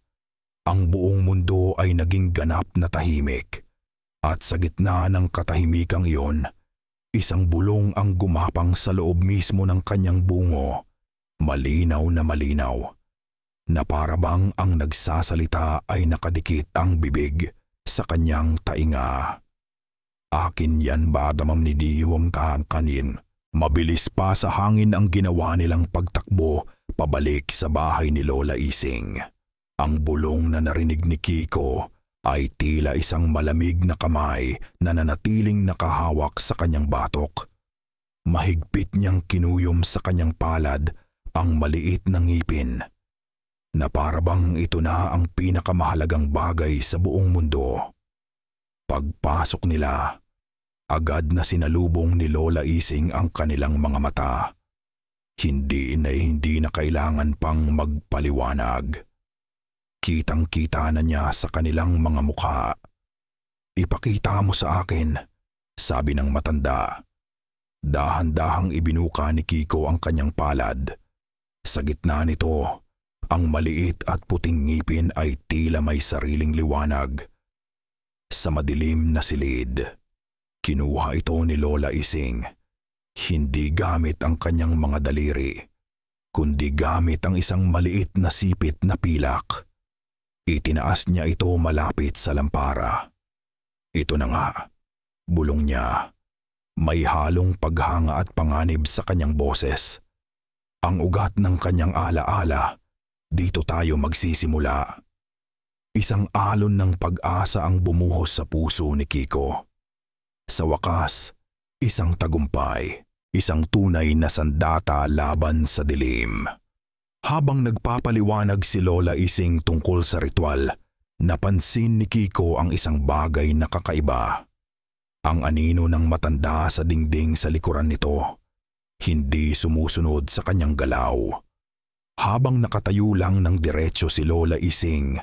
Ang buong mundo ay naging ganap na tahimik. At sa gitna ng katahimikang iyon, isang bulong ang gumapang sa loob mismo ng kanyang bungo. Malinaw na malinaw. Na para bang ang nagsasalita ay nakadikit ang bibig sa kanyang tainga. Akin yan ba damam ni Diwang kanin? Mabilis pa sa hangin ang ginawa nilang pagtakbo pabalik sa bahay ni Lola Ising. Ang bulong na narinig ni Kiko ay tila isang malamig na kamay na nanatiling nakahawak sa kanyang batok. Mahigpit niyang kinuyom sa kanyang palad ang maliit na ngipin. Na parabang ito na ang pinakamahalagang bagay sa buong mundo. Pagpasok nila, agad na sinalubong ni Lola Ising ang kanilang mga mata. Hindi na kailangan pang magpaliwanag. Kitang-kita na niya sa kanilang mga mukha. "Ipakita mo sa akin," sabi ng matanda. Dahan-dahang ibinuka ni Kiko ang kanyang palad. Sa gitna nito, ang maliit at puting ngipin ay tila may sariling liwanag. Sa madilim na silid, kinuha ito ni Lola Ising. Hindi gamit ang kanyang mga daliri, kundi gamit ang isang maliit na sipit na pilak. Itinaas niya ito malapit sa lampara. "Ito na nga," bulong niya. May halong paghanga at panganib sa kanyang boses. Ang ugat ng kanyang alaala. Dito tayo magsisimula. Isang alon ng pag-asa ang bumuhos sa puso ni Kiko. Sa wakas, isang tagumpay, isang tunay na sandata laban sa dilim. Habang nagpapaliwanag si Lola Ising tungkol sa ritual, napansin ni Kiko ang isang bagay na kakaiba. Ang anino ng matanda sa dingding sa likuran nito, hindi sumusunod sa kanyang galaw. Habang nakatayo lang ng diretso si Lola Ising,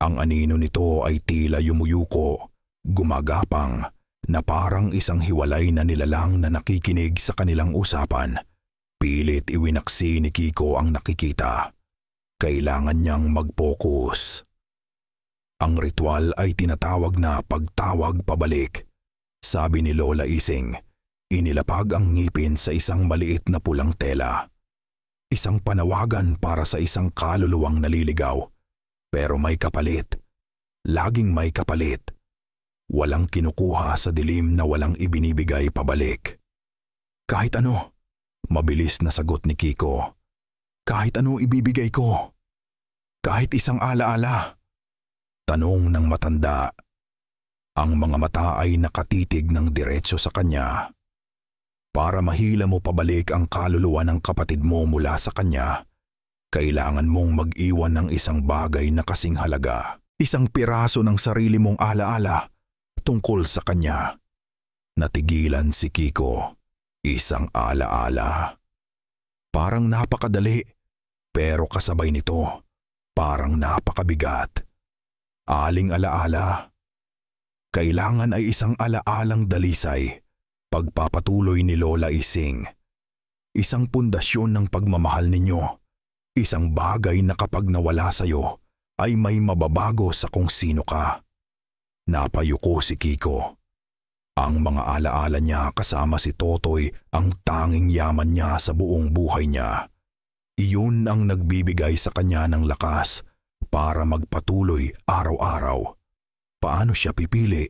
ang anino nito ay tila yumuyuko, gumagapang, na parang isang hiwalay na nilalang na nakikinig sa kanilang usapan. Pilit iwinaksi ni Kiko ang nakikita. Kailangan niyang mag-focus. Ang ritual ay tinatawag na pagtawag pabalik. Sabi ni Lola Ising, inilapag ang ngipin sa isang maliit na pulang tela. Isang panawagan para sa isang kaluluwang naliligaw. Pero may kapalit. Laging may kapalit. Walang kinukuha sa dilim na walang ibinibigay pabalik. "Kahit ano," mabilis na sagot ni Kiko. "Kahit ano ibibigay ko. Kahit isang alaala." Tanong ng matanda. Ang mga mata ay nakatitig ng diretso sa kanya. Para mahila mo pabalik ang kaluluwa ng kapatid mo mula sa kanya, kailangan mong mag-iwan ng isang bagay na kasing halaga. Isang piraso ng sarili mong alaala tungkol sa kanya. Natigilan si Kiko. Isang alaala. Parang napakadali, pero kasabay nito, parang napakabigat. Aling alaala? Kailangan ay isang alaalang dalisay. Pagpapatuloy ni Lola Ising. Isang pundasyon ng pagmamahal ninyo. Isang bagay na kapag nawala sa'yo, ay may mababago sa kung sino ka. Napayuko si Kiko. Ang mga alaala niya kasama si Totoy ang tanging yaman niya sa buong buhay niya. Iyon ang nagbibigay sa kanya ng lakas para magpatuloy araw-araw. Paano siya pipili?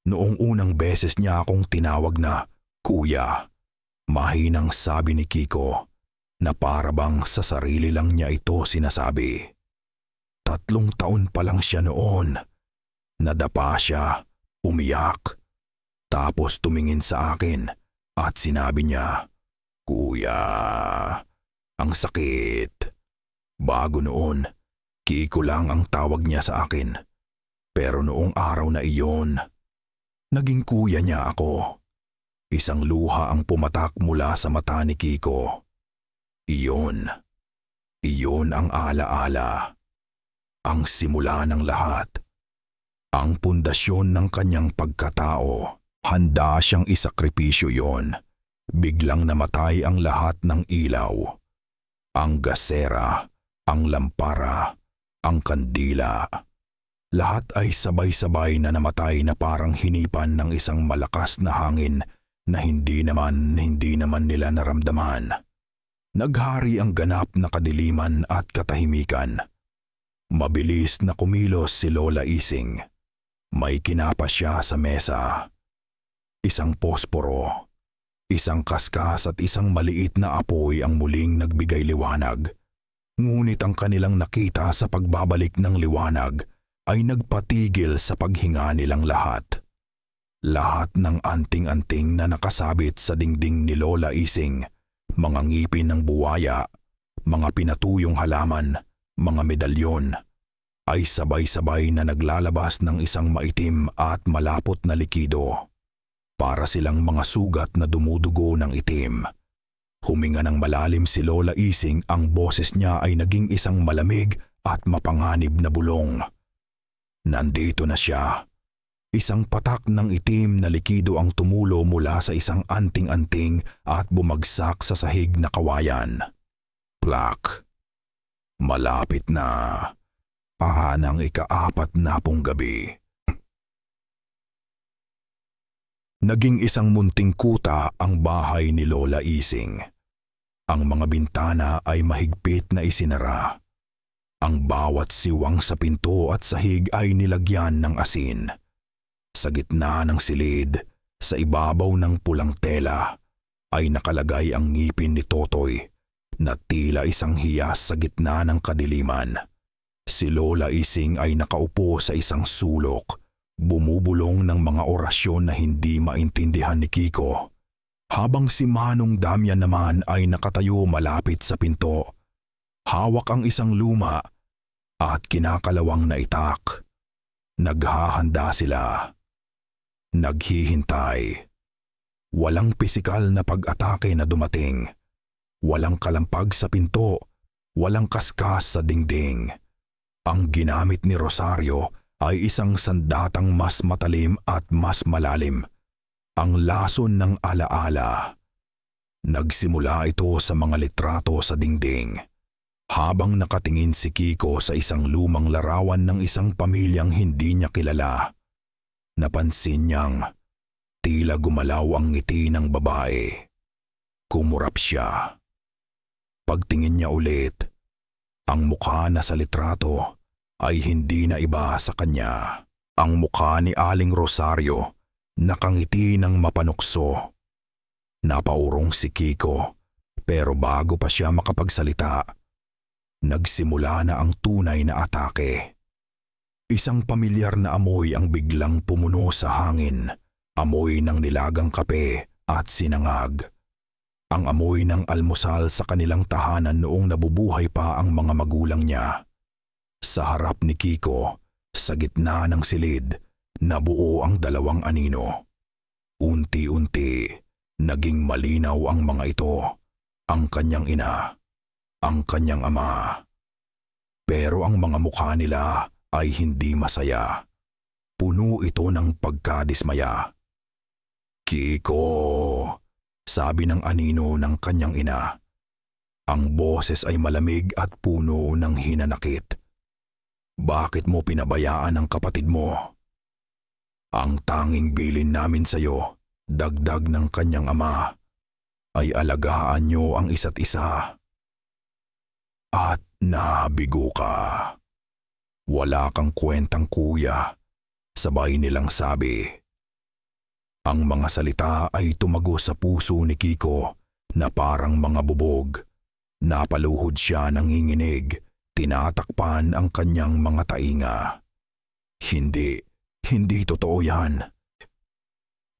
Noong unang beses niya akong tinawag na kuya, mahinang sabi ni Kiko na parabang sa sarili lang niya ito sinasabi. 3 taon pa lang siya noon. Nadapa siya, umiyak. Tapos tumingin sa akin at sinabi niya, "Kuya, ang sakit." Bago noon, Kiko lang ang tawag niya sa akin. Pero noong araw na iyon, naging kuya niya ako. Isang luha ang pumatak mula sa mata ni Kiko. Iyon. Iyon ang alaala, ang simula ng lahat, ang pundasyon ng kanyang pagkatao. Handa siyang isakripisyo yon. Biglang namatay ang lahat ng ilaw. Ang gasera, ang lampara, ang kandila. Lahat ay sabay-sabay na namatay na parang hinipan ng isang malakas na hangin na hindi naman nila naramdaman. Naghari ang ganap na kadiliman at katahimikan. Mabilis na kumilos si Lola Ising. May kinapa siya sa mesa. Isang posporo, isang kaskas at isang maliit na apoy ang muling nagbigay liwanag. Ngunit ang kanilang nakita sa pagbabalik ng liwanag ay nagpatigil sa paghinga nilang lahat. Lahat ng anting-anting na nakasabit sa dingding ni Lola Ising, mga ngipin ng buwaya, mga pinatuyong halaman, mga medalyon, ay sabay-sabay na naglalabas ng isang maitim at malapot na likido. Para silang mga sugat na dumudugo ng itim. Huminga ng malalim si Lola Ising, ang boses niya ay naging isang malamig at mapanganib na bulong. Nandito na siya. Isang patak ng itim na likido ang tumulo mula sa isang anting-anting at bumagsak sa sahig na kawayan. Plak. Malapit na. Pahanang ika-4 na pong gabi. Naging isang munting kuta ang bahay ni Lola Ising. Ang mga bintana ay mahigpit na isinara. Ang bawat siwang sa pinto at sahig ay nilagyan ng asin. Sa gitna ng silid, sa ibabaw ng pulang tela, ay nakalagay ang ngipin ni Totoy na tila isang hiyas sa gitna ng kadiliman. Si Lola Ising ay nakaupo sa isang sulok, bumubulong ng mga orasyon na hindi maintindihan ni Kiko, habang si Manong Damian naman ay nakatayo malapit sa pinto. Hawak ang isang luma at kinakalawang na itak. Naghahanda sila. Naghihintay. Walang pisikal na pag-atake na dumating. Walang kalampag sa pinto. Walang kaskas sa dingding. Ang ginamit ni Rosario ay isang sandatang mas matalim at mas malalim, ang lason ng alaala. Nagsimula ito sa mga litrato sa dingding. Habang nakatingin si Kiko sa isang lumang larawan ng isang pamilyang hindi niya kilala, napansin niyang tila gumalaw ang ngiti ng babae. Kumurap siya. Pagtingin niya ulit, ang mukha na sa litrato ay hindi na iba sa kanya. Ang mukha ni Aling Rosario, nakangiti ng mapanukso. Napaurong si Kiko, pero bago pa siya makapagsalita, nagsimula na ang tunay na atake. Isang pamilyar na amoy ang biglang pumuno sa hangin, amoy ng nilagang kape at sinangag. Ang amoy ng almusal sa kanilang tahanan noong nabubuhay pa ang mga magulang niya. Sa harap ni Kiko, sa gitna ng silid, nabuo ang dalawang anino. Unti-unti, naging malinaw ang mga ito, ang kanyang ina, ang kanyang ama. Pero ang mga mukha nila ay hindi masaya. Puno ito ng pagkadismaya. Kiko, sabi ng anino ng kanyang ina. Ang boses ay malamig at puno ng hinanakit. Bakit mo pinabayaan ang kapatid mo? Ang tanging bilin namin sa iyo, dagdag ng kanyang ama, ay alagaan niyo ang isa't isa. At nabigo ka. Wala kang kwentang kuya, sabay nilang sabi. Ang mga salita ay tumago sa puso ni Kiko na parang mga bubog. Napaluhod siya nanginginig. Tinatakpan ang kanyang mga tainga. Hindi totoo yan.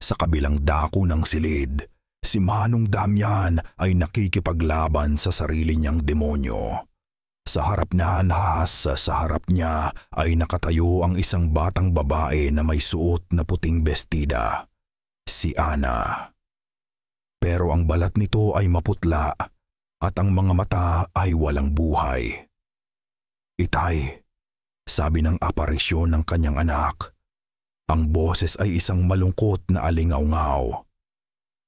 Sa kabilang dako ng silid, si Manong Damian ay nakikipaglaban sa sarili niyang demonyo. Sa harap sa harap niya ay nakatayo ang isang batang babae na may suot na puting bestida, si Ana. Pero ang balat nito ay maputla, at ang mga mata ay walang buhay. "Itay," sabi ng aparisyon ng kanyang anak. Ang boses ay isang malungkot na alingaw-ngaw.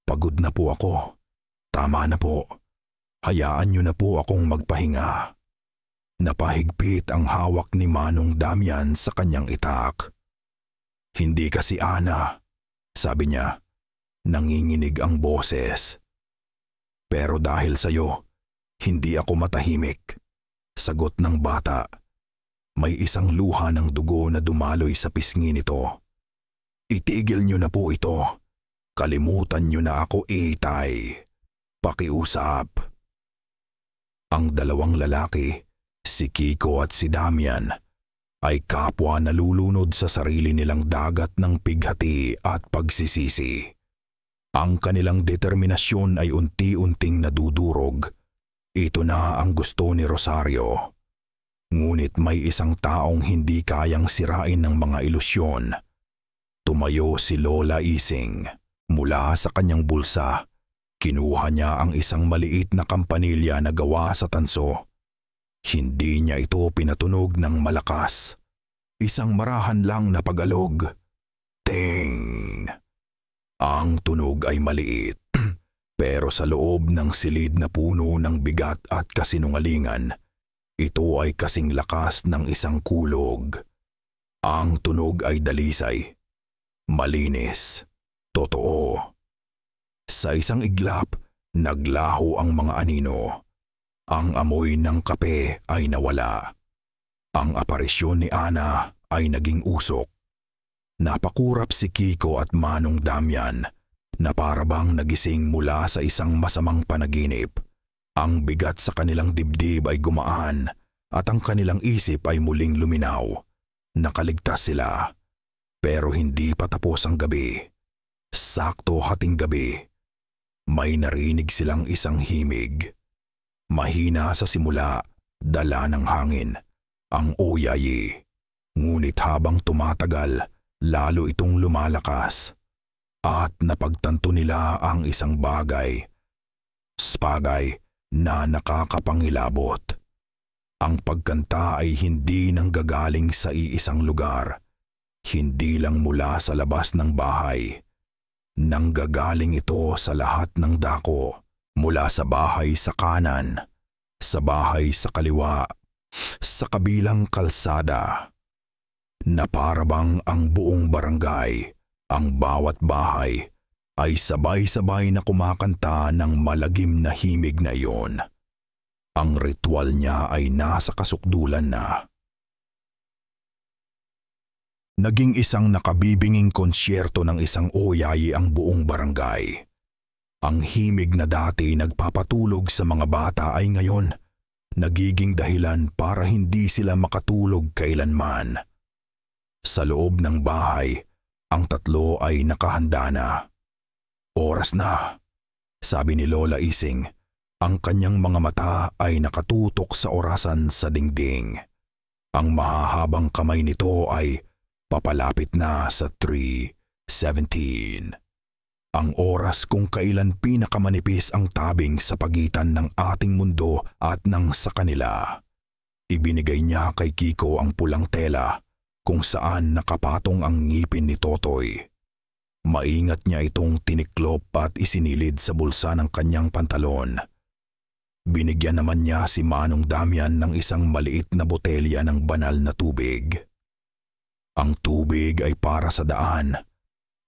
"Pagod na po ako. Tama na po. Hayaan niyo na po akong magpahinga." Napahigpit ang hawak ni Manong Damian sa kanyang itak. "Hindi kasi Ana," sabi niya. Nanginginig ang boses. "Pero dahil sa'yo, hindi ako matahimik," sagot ng bata. May isang luha ng dugo na dumaloy sa pisngi nito. "Itigil niyo na po ito. Kalimutan niyo na ako, itay. Pakiusap." Ang dalawang lalaki, si Kiko at si Damian, ay kapwa nalulunod sa sarili nilang dagat ng pighati at pagsisisi. Ang kanilang determinasyon ay unti-unting nadudurog. Ito na ang gusto ni Rosario. Ngunit may isang taong hindi kayang sirain ng mga ilusyon. Tumayo si Lola Ising. Mula sa kanyang bulsa, kinuha niya ang isang maliit na kampanilya na gawa sa tanso. Hindi niya ito pinatunog ng malakas. Isang marahan lang na pagalog. Ting! Ang tunog ay maliit, pero sa loob ng silid na puno ng bigat at kasinungalingan, ito ay kasing lakas ng isang kulog. Ang tunog ay dalisay, malinis, totoo. Sa isang iglap, naglaho ang mga anino. Ang amoy ng kape ay nawala. Ang aparisyon ni Ana ay naging usok. Napakurap si Kiko at Manong Damian na parabang nagising mula sa isang masamang panaginip. Ang bigat sa kanilang dibdib ay gumaan at ang kanilang isip ay muling luminaw. Nakaligtas sila. Pero hindi pa tapos ang gabi. Sakto hating gabi. May narinig silang isang himig. Mahina sa simula, dala ng hangin, ang oyayi. Ngunit habang tumatagal, lalo itong lumalakas. At napagtanto nila ang isang bagay. Bagay na nakakapangilabot. Ang pagkanta ay hindi nanggagaling sa iisang lugar. Hindi lang mula sa labas ng bahay. Nanggagaling ito sa lahat ng dako. Mula sa bahay sa kanan, sa bahay sa kaliwa, sa kabilang kalsada. Na parabang ang buong barangay, ang bawat bahay, ay sabay-sabay na kumakanta ng malagim na himig na iyon. Ang ritual niya ay nasa kasukdulan na. Naging isang nakabibinging konsyerto ng isang oyayi ang buong barangay. Ang himig na dati nagpapatulog sa mga bata ay ngayon nagiging dahilan para hindi sila makatulog kailanman. Sa loob ng bahay, ang tatlo ay nakahanda na. "Oras na," sabi ni Lola Ising. Ang kanyang mga mata ay nakatutok sa orasan sa dingding. Ang mahahabang kamay nito ay papalapit na sa 3:17. Ang oras kung kailan pinakamanipis ang tabing sa pagitan ng ating mundo at ng sa kanila. Ibinigay niya kay Kiko ang pulang tela kung saan nakapatong ang ngipin ni Totoy. Maingat niya itong tiniklop at isinilid sa bulsa ng kanyang pantalon. Binigyan naman niya si Manong Damian ng isang maliit na botelya ng banal na tubig. Ang tubig ay para sa daan,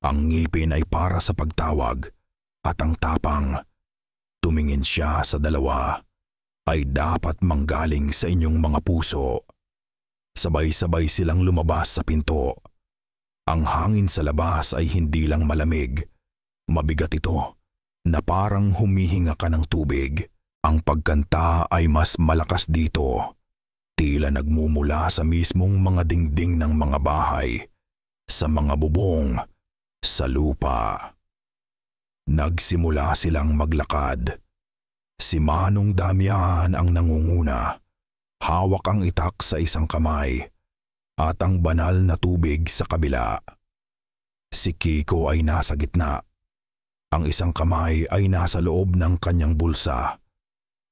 ang ngipin ay para sa pagtawag, at ang tapang, tumingin siya sa dalawa, ay dapat manggaling sa inyong mga puso. Sabay-sabay silang lumabas sa pinto. Ang hangin sa labas ay hindi lang malamig, mabigat ito, na parang humihinga ka ng tubig. Ang pagkanta ay mas malakas dito. Tila nagmumula sa mismong mga dingding ng mga bahay, sa mga bubong, sa lupa. Nagsimula silang maglakad. Si Manong Damian ang nangunguna. Hawak ang itak sa isang kamay at ang banal na tubig sa kabila. Si Kiko ay nasa gitna. Ang isang kamay ay nasa loob ng kanyang bulsa.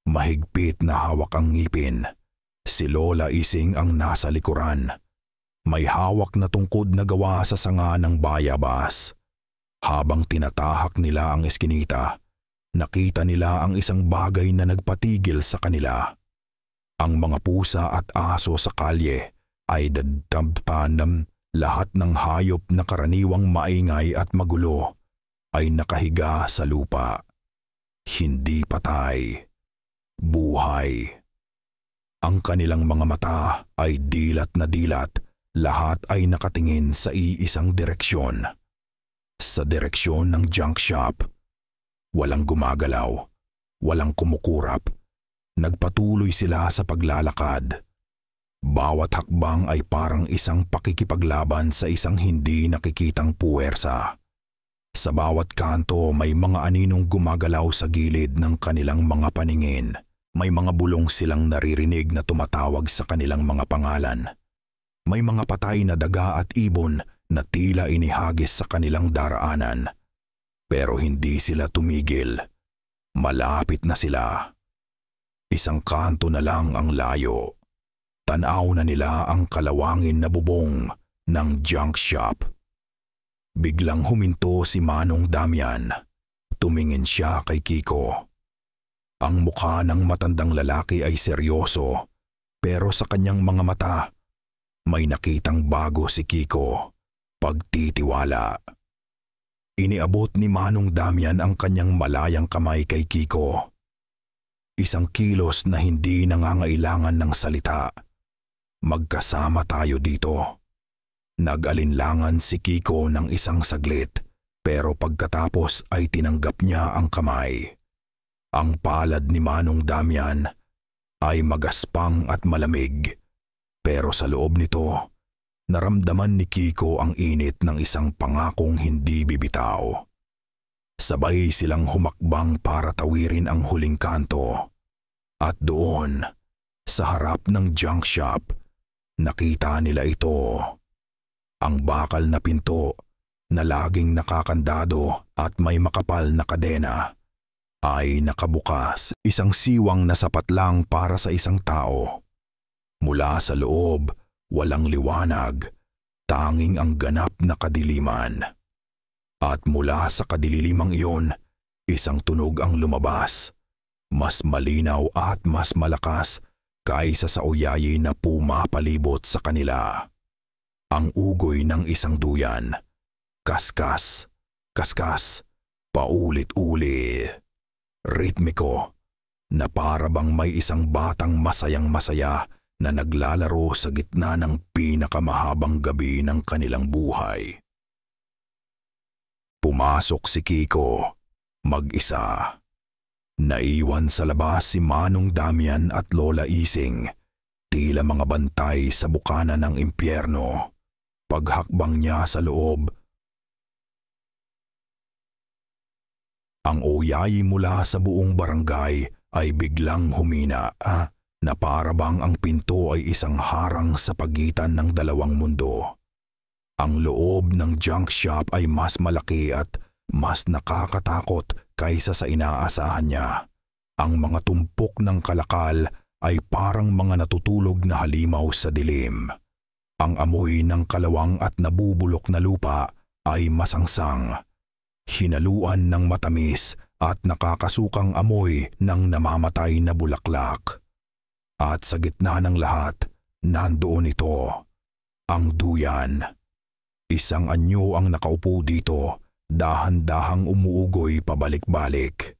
Mahigpit na hawak ang ngipin. Si Lola Ising ang nasa likuran. May hawak na tungkod na gawa sa sanga ng bayabas. Habang tinatahak nila ang eskinita, nakita nila ang isang bagay na nagpatigil sa kanila. Ang mga pusa at aso sa kalye ay dadampan. Lahat ng hayop na karaniwang maingay at magulo ay nakahiga sa lupa. Hindi patay, buhay. Ang kanilang mga mata ay dilat na dilat, lahat ay nakatingin sa iisang direksyon. Sa direksyon ng junk shop. Walang gumagalaw, walang kumukurap. Nagpatuloy sila sa paglalakad. Bawat hakbang ay parang isang pakikipaglaban sa isang hindi nakikitang puwersa. Sa bawat kanto may mga aninong gumagalaw sa gilid ng kanilang mga paningin. May mga bulong silang naririnig na tumatawag sa kanilang mga pangalan. May mga patay na daga at ibon na tila inihagis sa kanilang daraanan. Pero hindi sila tumigil. Malapit na sila. Isang kanto na lang ang layo. Tanaw na nila ang kalawangin na bubong ng junk shop. Biglang huminto si Manong Damian. Tumingin siya kay Kiko. Ang mukha ng matandang lalaki ay seryoso, pero sa kanyang mga mata, may nakitang bago si Kiko. Pagtitiwala. Iniabot ni Manong Damian ang kanyang malayang kamay kay Kiko. Isang kilos na hindi nangangailangan ng salita. Magkasama tayo dito. Nag-alinlangan si Kiko ng isang saglit, pero pagkatapos ay tinanggap niya ang kamay. Ang palad ni Manong Damian ay magaspang at malamig, pero sa loob nito, naramdaman ni Kiko ang init ng isang pangakong hindi bibitaw. Sabay silang humakbang para tawirin ang huling kanto. At doon, sa harap ng junk shop, nakita nila ito. Ang bakal na pinto na laging nakakandado at may makapal na kadena ay nakabukas. Isang siwang na sapat lang para sa isang tao. Mula sa loob, walang liwanag, tanging ang ganap na kadiliman. At mula sa kadilimang iyon, isang tunog ang lumabas. Mas malinaw at mas malakas kaysa sa uyayi na pumapalibot sa kanila. Ang ugoy ng isang duyan. Kaskas, kaskas, paulit-uli. Ritmiko, na para bang may isang batang masayang-masaya na naglalaro sa gitna ng pinakamahabang gabi ng kanilang buhay. Pumasok si Kiko, mag-isa. Naiwan sa labas si Manong Damian at Lola Ising, tila mga bantay sa bukana ng impyerno. Paghakbang niya sa loob, ang uyayi mula sa buong barangay ay biglang humina, na para bang ang pinto ay isang harang sa pagitan ng dalawang mundo. Ang loob ng junk shop ay mas malaki at mas nakakatakot kaysa sa inaasahan niya. Ang mga tumpok ng kalakal ay parang mga natutulog na halimaw sa dilim. Ang amoy ng kalawang at nabubulok na lupa ay masangsang. Hinaluan ng matamis at nakakasukang amoy ng namamatay na bulaklak. At sa gitna ng lahat, nandoon ito, ang duyan. Isang anyo ang nakaupo dito, dahan-dahang umuugoy pabalik-balik.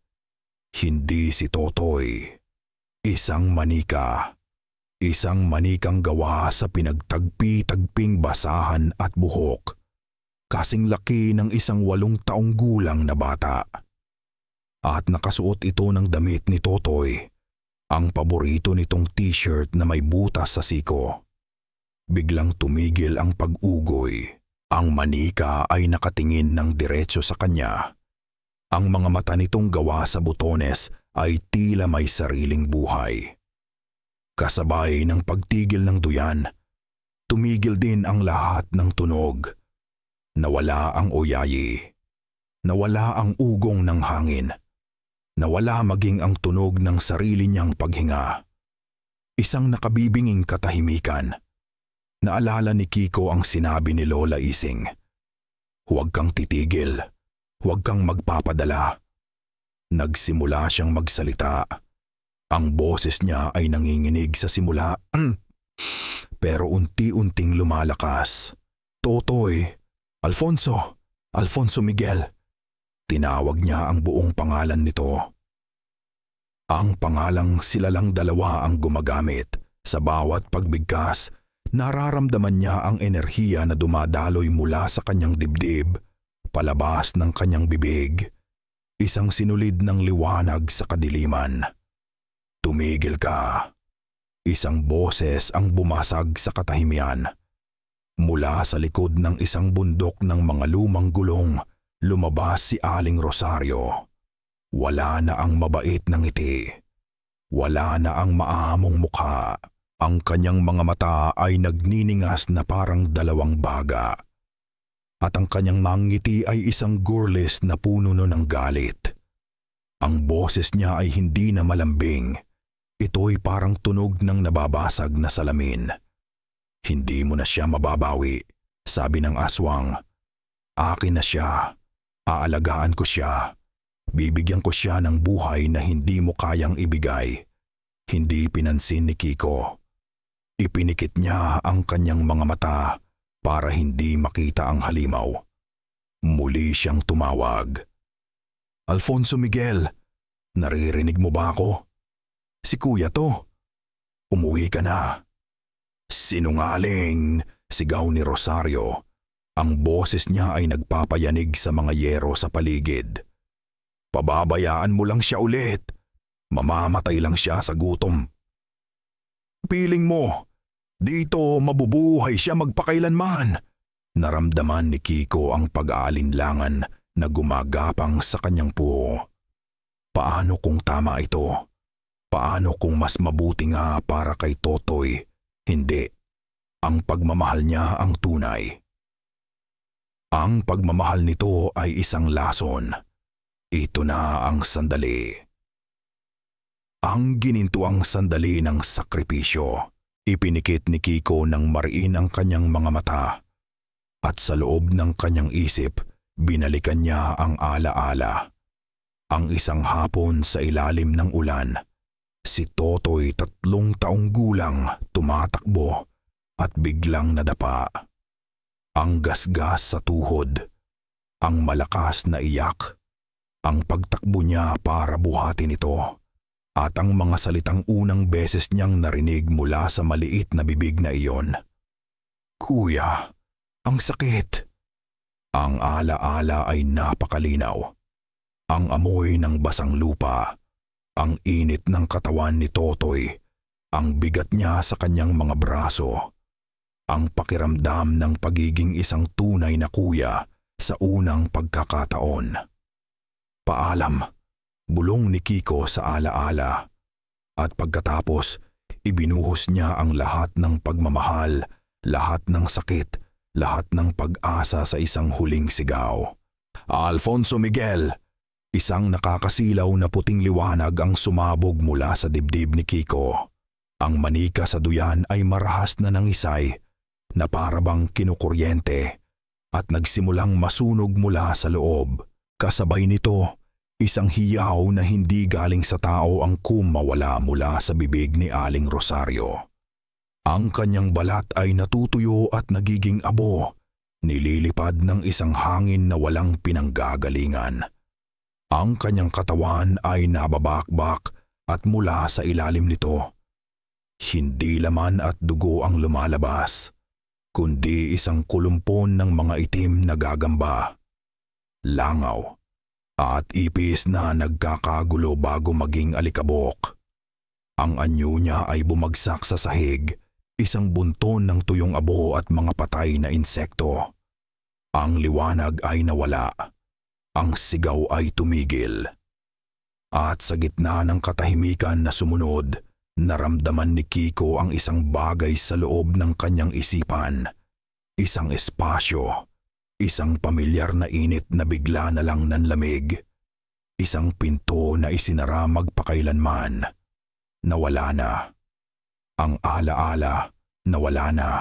Hindi si Totoy. Isang manika. Isang manikang gawa sa pinagtagpi-tagping basahan at buhok. Kasing laki ng isang 8 taong gulang na bata. At nakasuot ito ng damit ni Totoy, ang paborito nitong t-shirt na may butas sa siko. Biglang tumigil ang pag-ugoy. Ang manika ay nakatingin ng diretso sa kanya. Ang mga mata nitong gawa sa butones ay tila may sariling buhay. Kasabay ng pagtigil ng duyan, tumigil din ang lahat ng tunog. Nawala ang uyayi. Nawala ang ugong ng hangin. Nawala maging ang tunog ng sarili niyang paghinga. Isang nakabibinging katahimikan. Naalala ni Kiko ang sinabi ni Lola Ising. Huwag kang titigil. Huwag kang magpapadala. Nagsimula siyang magsalita. Ang boses niya ay nanginginig sa simula. Pero unti-unting lumalakas. Totoy, Alfonso, Alfonso Miguel. Tinawag niya ang buong pangalan nito. Ang pangalang sila lang dalawa ang gumagamit. Sa bawat pagbigkas, nararamdaman niya ang enerhiya na dumadaloy mula sa kanyang dibdib, palabas ng kanyang bibig. Isang sinulid ng liwanag sa kadiliman. Tumigil ka. Isang boses ang bumasag sa katahimian. Mula sa likod ng isang bundok ng mga lumang gulong, lumabas si Aling Rosario. Wala na ang mabait na ngiti. Wala na ang maamong mukha. Ang kanyang mga mata ay nagniningas na parang dalawang baga. At ang kanyang mangiti ay isang gurles na puno ng galit. Ang boses niya ay hindi na malambing. Ito'y parang tunog ng nababasag na salamin. Hindi mo na siya mababawi, sabi ng aswang. Akin na siya. Aalagaan ko siya. Bibigyan ko siya ng buhay na hindi mo kayang ibigay. Hindi pinansin ni Kiko. Ipinikit niya ang kanyang mga mata para hindi makita ang halimaw. Muli siyang tumawag. Alfonso Miguel, naririnig mo ba ako? Si Kuya to. Umuwi ka na. Sinungaling, sigaw ni Rosario. Ang boses niya ay nagpapayanig sa mga yero sa paligid. Pababayaan mo lang siya ulit. Mamamatay lang siya sa gutom. Piling mo, dito mabubuhay siya magpakailanman. Naramdaman ni Kiko ang pag-aalinlangan na gumagapang sa kanyang puo. Paano kung tama ito? Paano kung mas mabuti nga para kay Totoy? Hindi. Ang pagmamahal niya ang tunay. Ang pagmamahal nito ay isang lason. Ito na ang sandali. Ang ginintuang sandali ng sakripisyo. Ipinikit ni Kiko ng mariin ang kanyang mga mata. At sa loob ng kanyang isip, binalikan niya ang alaala. Ang isang hapon sa ilalim ng ulan. Si Totoy 3 taong gulang tumatakbo at biglang nadapa. Ang gasgas sa tuhod. Ang malakas na iyak. Ang pagtakbo niya para buhatin ito. At ang mga salitang unang beses niyang narinig mula sa maliit na bibig na iyon. Kuya, ang sakit. Ang alaala ay napakalinaw. Ang amoy ng basang lupa. Ang init ng katawan ni Totoy. Ang bigat niya sa kanyang mga braso. Ang pakiramdam ng pagiging isang tunay na kuya sa unang pagkakataon. Paalam, bulong ni Kiko sa alaala. At pagkatapos, ibinuhos niya ang lahat ng pagmamahal, lahat ng sakit, lahat ng pag-asa sa isang huling sigaw. Alfonso Miguel! Isang nakakasilaw na puting liwanag ang sumabog mula sa dibdib ni Kiko. Ang manika sa duyan ay marahas na nangisay, na parabang kinukuryente, at nagsimulang masunog mula sa loob. Kasabay nito, isang hiyaw na hindi galing sa tao ang kumawala mula sa bibig ni Aling Rosario. Ang kanyang balat ay natutuyo at nagiging abo, nililipad ng isang hangin na walang pinanggagalingan. Ang kanyang katawan ay nababakbak at mula sa ilalim nito. Hindi laman at dugo ang lumalabas, kundi isang kulumpon ng mga itim na gagamba. Langaw at ipis na nagkakagulo bago maging alikabok. Ang anyo niya ay bumagsak sa sahig, isang bunton ng tuyong abo at mga patay na insekto. Ang liwanag ay nawala. Ang sigaw ay tumigil. At sa gitna ng katahimikan na sumunod, naramdaman ni Kiko ang isang bagay sa loob ng kanyang isipan. Isang espasyo. Isang pamilyar na init na bigla na lang nanlamig. Isang pinto na isinara magpakailanman. Nawala na. Ang alaala, nawala na.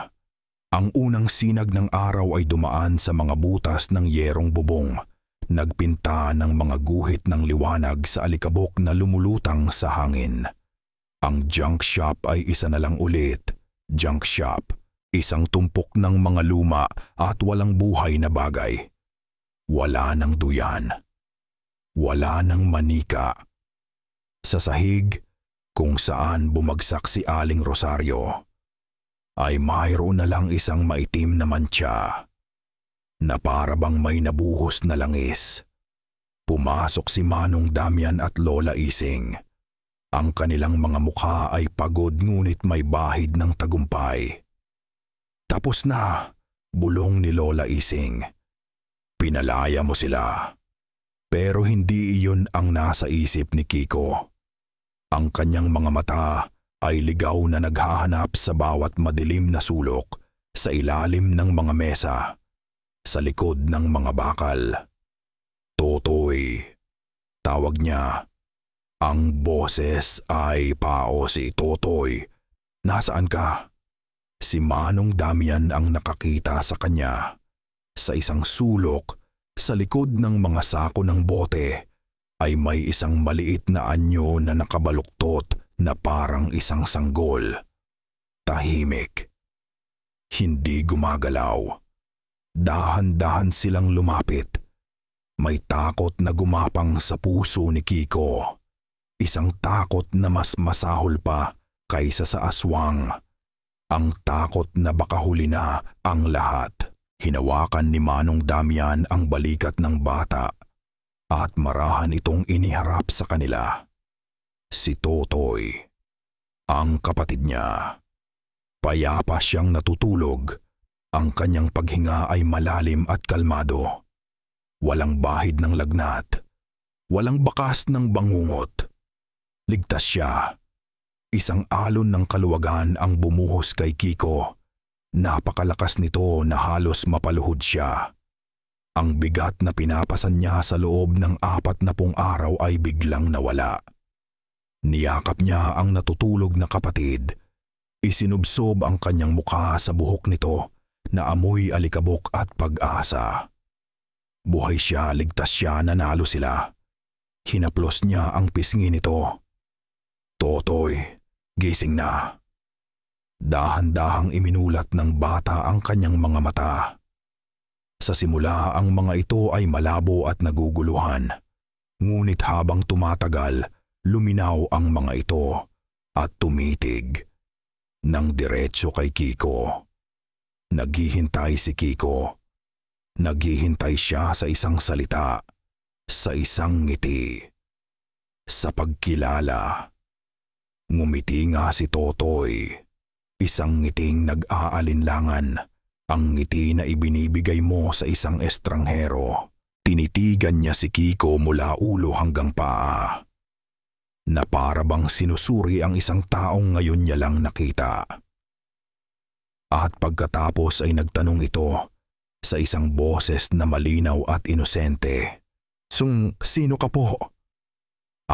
Ang unang sinag ng araw ay dumaan sa mga butas ng yerong bubong, nagpinta ng mga guhit ng liwanag sa alikabok na lumulutang sa hangin. Ang junk shop ay isa na lang ulit, junk shop, isang tumpok ng mga luma at walang buhay na bagay. Wala ng duyan. Wala ng manika. Sa sahig, kung saan bumagsak si Aling Rosario, ay mayroon na lang isang maitim na mantsa na para bang may nabuhos na langis. Pumasok si Manong Damian at Lola Ising. Ang kanilang mga mukha ay pagod ngunit may bahid ng tagumpay. Tapos na, bulong ni Lola Ising. Pinalaya mo sila. Pero hindi iyon ang nasa isip ni Kiko. Ang kanyang mga mata ay ligaw na naghahanap sa bawat madilim na sulok, sa ilalim ng mga mesa, sa likod ng mga bakal. Totoy, tawag niya. Ang boses ay Pao si Totoy. Nasaan ka? Si Manong Damian ang nakakita sa kanya. Sa isang sulok, sa likod ng mga sako ng bote, ay may isang maliit na anyo na nakabaluktot na parang isang sanggol. Tahimik. Hindi gumagalaw. Dahan-dahan silang lumapit. May takot na gumapang sa puso ni Kiko. Isang takot na mas masahol pa kaysa sa aswang. Ang takot na baka huli na ang lahat. Hinawakan ni Manong Damian ang balikat ng bata at marahan itong iniharap sa kanila. Si Totoy, ang kapatid niya. Payapa siyang natutulog. Ang kanyang paghinga ay malalim at kalmado. Walang bahid ng lagnat. Walang bakas ng bangungot. Ligtas siya. Isang alon ng kaluwagan ang bumuhos kay Kiko. Napakalakas nito na halos mapaluhod siya. Ang bigat na pinapasan niya sa loob ng 40 araw ay biglang nawala. Niyakap niya ang natutulog na kapatid. Isinubsob ang kanyang mukha sa buhok nito na amoy alikabok at pag-asa. Buhay siya, ligtas siya, nanalo sila. Hinaplos niya ang pisngi nito. Totoy, gising na. Dahan-dahang iminulat ng bata ang kanyang mga mata. Sa simula ang mga ito ay malabo at naguguluhan. Ngunit habang tumatagal, luminaw ang mga ito at tumitig. Nang diretso kay Kiko. Naghihintay si Kiko. Naghihintay siya sa isang salita, sa isang ngiti, sa pagkilala. Ngumiti nga si Totoy. Isang ngiting nag-aalinlangan, ang ngiti na ibinibigay mo sa isang estranghero. Tinitigan niya si Kiko mula ulo hanggang paa. Na para bang sinusuri ang isang taong ngayon niya lang nakita. At pagkatapos ay nagtanong ito sa isang boses na malinaw at inosente. Sino ka po?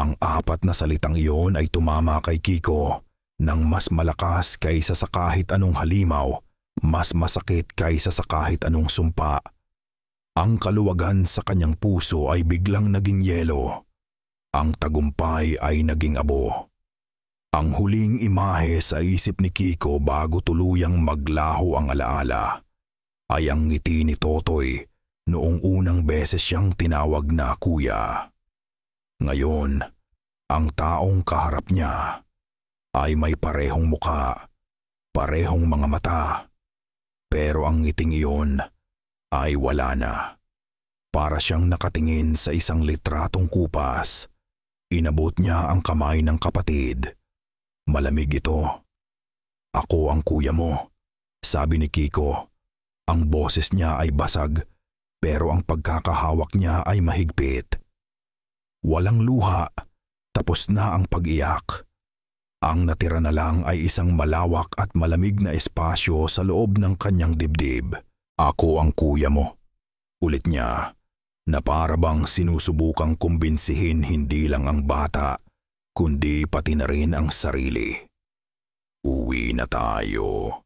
Ang 4 na salitang iyon ay tumama kay Kiko nang mas malakas kaysa sa kahit anong halimaw, mas masakit kaysa sa kahit anong sumpa. Ang kaluwagan sa kanyang puso ay biglang naging yelo. Ang tagumpay ay naging abo. Ang huling imahe sa isip ni Kiko bago tuluyang maglaho ang alaala ay ang ngiti ni Totoy noong unang beses siyang tinawag na kuya. Ngayon, ang taong kaharap niya ay may parehong muka, parehong mga mata, pero ang ngiting iyon ay wala na. Para siyang nakatingin sa isang litratong kupas. Inabot niya ang kamay ng kapatid. Malamig ito. Ako ang kuya mo, sabi ni Kiko. Ang boses niya ay basag, pero ang pagkakahawak niya ay mahigpit. Walang luha, tapos na ang pag-iyak. Ang natira na lang ay isang malawak at malamig na espasyo sa loob ng kanyang dibdib. Ako ang kuya mo, ulit niya. na para bang sinusubukang kumbinsihin hindi lang ang bata, kundi pati na rin ang sarili. Uwi na tayo.